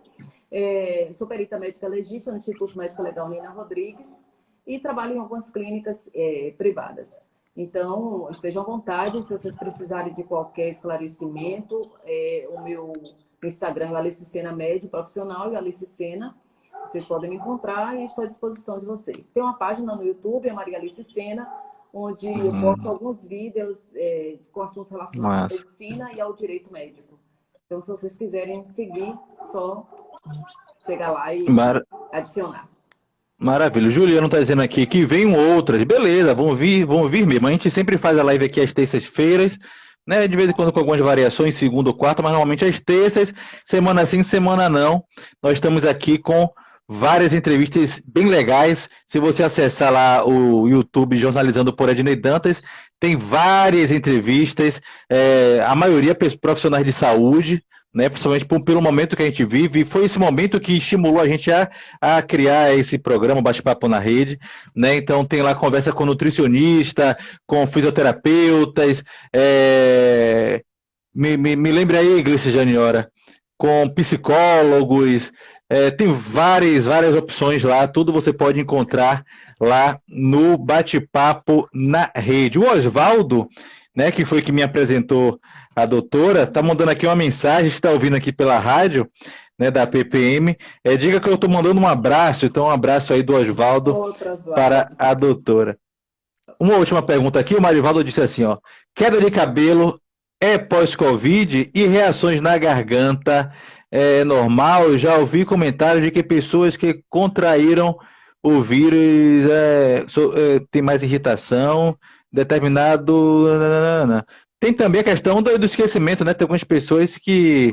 Sou perita médica legista no Instituto Médico Legal Nina Rodrigues e trabalho em algumas clínicas privadas. Então, estejam à vontade, se vocês precisarem de qualquer esclarecimento, o meu Instagram é o Alice Sena Médio Profissional e Alice Sena. Vocês podem me encontrar e estou à disposição de vocês. Tem uma página no YouTube, a Maria Alice Sena, onde eu posto alguns vídeos com assuntos relacionados à medicina e ao direito médico. Então, se vocês quiserem seguir, só chegar lá e adicionar. Maravilha. O Juliano está dizendo aqui que vem outras. Beleza, vão vir mesmo. A gente sempre faz a live aqui às terças-feiras, né? De vez em quando com algumas variações, segunda ou quarta, mas normalmente às terças, semana sim, semana não. Nós estamos aqui com várias entrevistas bem legais. Se você acessar lá o YouTube Jornalizando por Ednei Dantas, tem várias entrevistas, a maioria profissionais de saúde, né, principalmente pelo momento que a gente vive, e foi esse momento que estimulou a gente a criar esse programa Bate-Papo na Rede, né? Então tem lá conversa com nutricionista, com fisioterapeutas, me lembre aí, Gleice Janiora, com psicólogos, tem várias opções lá, tudo você pode encontrar lá no Bate-Papo na Rede. O Oswaldo, né, que foi que me apresentou a doutora, tá mandando aqui uma mensagem, está ouvindo aqui pela rádio, né, da PPM, diga que eu estou mandando um abraço, então um abraço aí do Oswaldo para a doutora. Uma última pergunta aqui, o Marivaldo disse assim, ó, queda de cabelo é pós-Covid e reações na garganta é normal? Eu já ouvi comentários de que pessoas que contraíram o vírus tem mais irritação, determinado... Tem também a questão do esquecimento, né? Tem algumas pessoas que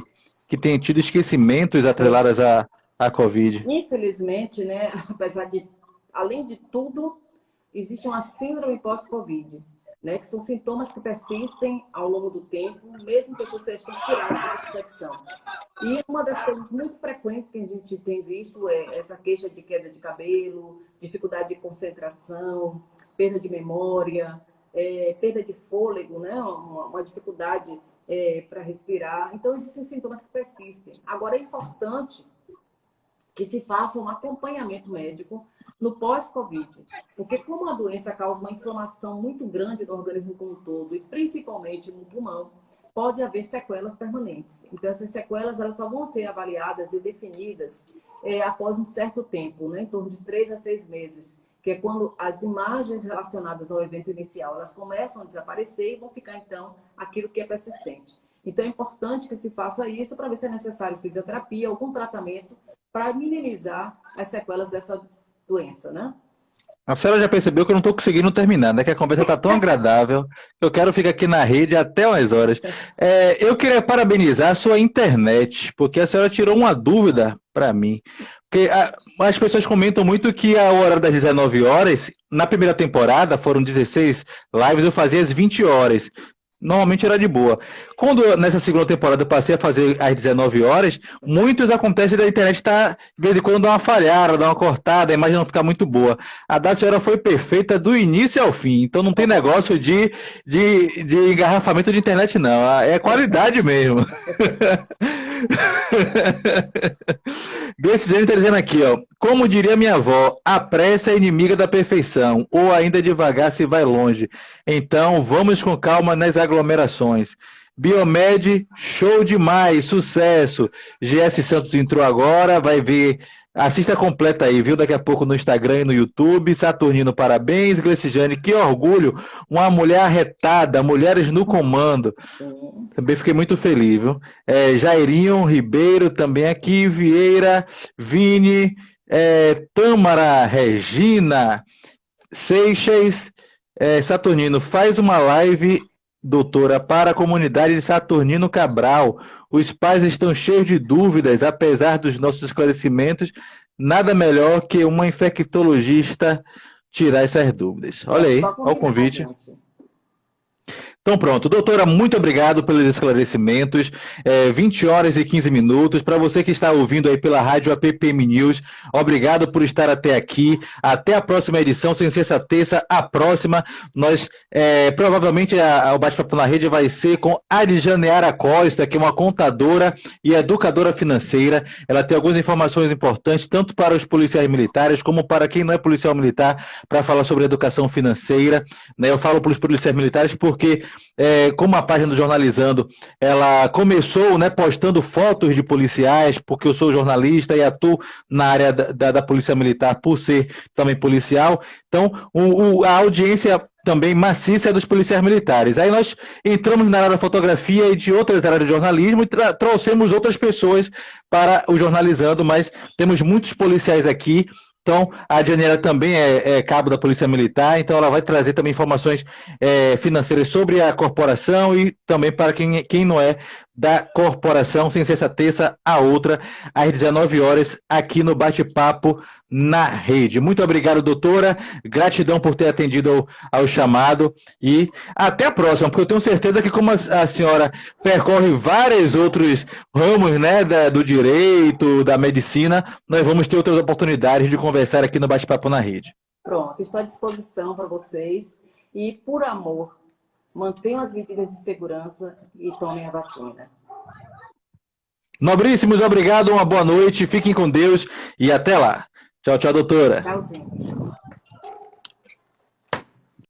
têm tido esquecimentos atreladas à Covid. Infelizmente, né, apesar de, além de tudo, existe uma síndrome pós-Covid, né, que são sintomas que persistem ao longo do tempo, mesmo que as pessoas tenham curado da infecção. E uma das coisas muito frequentes que a gente tem visto é essa queixa de queda de cabelo, dificuldade de concentração, perda de memória, perda de fôlego, né, uma dificuldade para respirar. Então, existem sintomas que persistem. Agora, é importante que se faça um acompanhamento médico no pós-Covid, porque como a doença causa uma inflamação muito grande no organismo como um todo, e principalmente no pulmão, pode haver sequelas permanentes. Então, essas sequelas elas só vão ser avaliadas e definidas após um certo tempo, né, em torno de 3 a 6 meses, que é quando as imagens relacionadas ao evento inicial elas começam a desaparecer e vão ficar, então, aquilo que é persistente. Então, é importante que se faça isso para ver se é necessário fisioterapia, algum tratamento para minimizar as sequelas dessa doença, né? A senhora já percebeu que eu não estou conseguindo terminar, né? Que a conversa está tão agradável, que eu quero ficar aqui na rede até umas horas. Eu queria parabenizar a sua internet, porque a senhora tirou uma dúvida para mim. Porque as pessoas comentam muito que a hora das 19 horas, na primeira temporada, foram 16 lives, eu fazia às 20 horas. Normalmente era de boa. Quando nessa segunda temporada eu passei a fazer às 19 horas, muitos acontecem da internet de vez em quando, dar uma falhada, dar uma cortada, a imagem não ficar muito boa. A da senhora foi perfeita do início ao fim, então não tem negócio de engarrafamento de internet, não. É qualidade mesmo. Gleice está dizendo aqui, ó. Como diria minha avó, a pressa é inimiga da perfeição, ou ainda devagar se vai longe. Então, vamos com calma nas aglomerações. Biomed, show demais, sucesso. GS Santos entrou agora, vai ver. Assista completa aí, viu? Daqui a pouco no Instagram e no YouTube. Saturnino, parabéns. Gleiciane, que orgulho. Uma mulher arretada, mulheres no comando. Também fiquei muito feliz, viu? Jairinho Ribeiro também aqui. Vieira, Vini, Tâmara, Regina, Seixas, Saturnino, faz uma live, doutora, para a comunidade de Saturnino Cabral. Os pais estão cheios de dúvidas, apesar dos nossos esclarecimentos. Nada melhor que uma infectologista tirar essas dúvidas. Olha aí, olha o convite. Então pronto, doutora, muito obrigado pelos esclarecimentos, 20 horas e 15 minutos, para você que está ouvindo aí pela rádio APPM News, obrigado por estar até aqui, até a próxima edição, sem ser essa terça, a próxima, nós, provavelmente o Bate-Papo na Rede vai ser com Arijaneara Costa, que é uma contadora e educadora financeira, ela tem algumas informações importantes, tanto para os policiais militares, como para quem não é policial militar, para falar sobre educação financeira, né? Eu falo para os policiais militares porque como a página do Jornalizando, ela começou, né, postando fotos de policiais, porque eu sou jornalista e atuo na área da Polícia Militar por ser também policial, então a audiência também maciça é dos policiais militares. Aí nós entramos na área da fotografia e de outras áreas de jornalismo e trouxemos outras pessoas para o Jornalizando, mas temos muitos policiais aqui Então, a Daniela também é cabo da Polícia Militar, então ela vai trazer também informações financeiras sobre a corporação e também para quem não é da corporação, sem ser essa terça, a outra, às 19 horas, aqui no Bate-Papo na Rede. Muito obrigado, doutora. Gratidão por ter atendido ao chamado e até a próxima, porque eu tenho certeza que como a senhora percorre vários outros ramos, né, do direito, da medicina, nós vamos ter outras oportunidades de conversar aqui no Bate-Papo na Rede. Pronto, estou à disposição para vocês e, por amor, mantenham as medidas de segurança e tomem a vacina. Nobríssimos, obrigado, uma boa noite, fiquem com Deus e até lá. Tchau, tchau, doutora. Tchauzinho.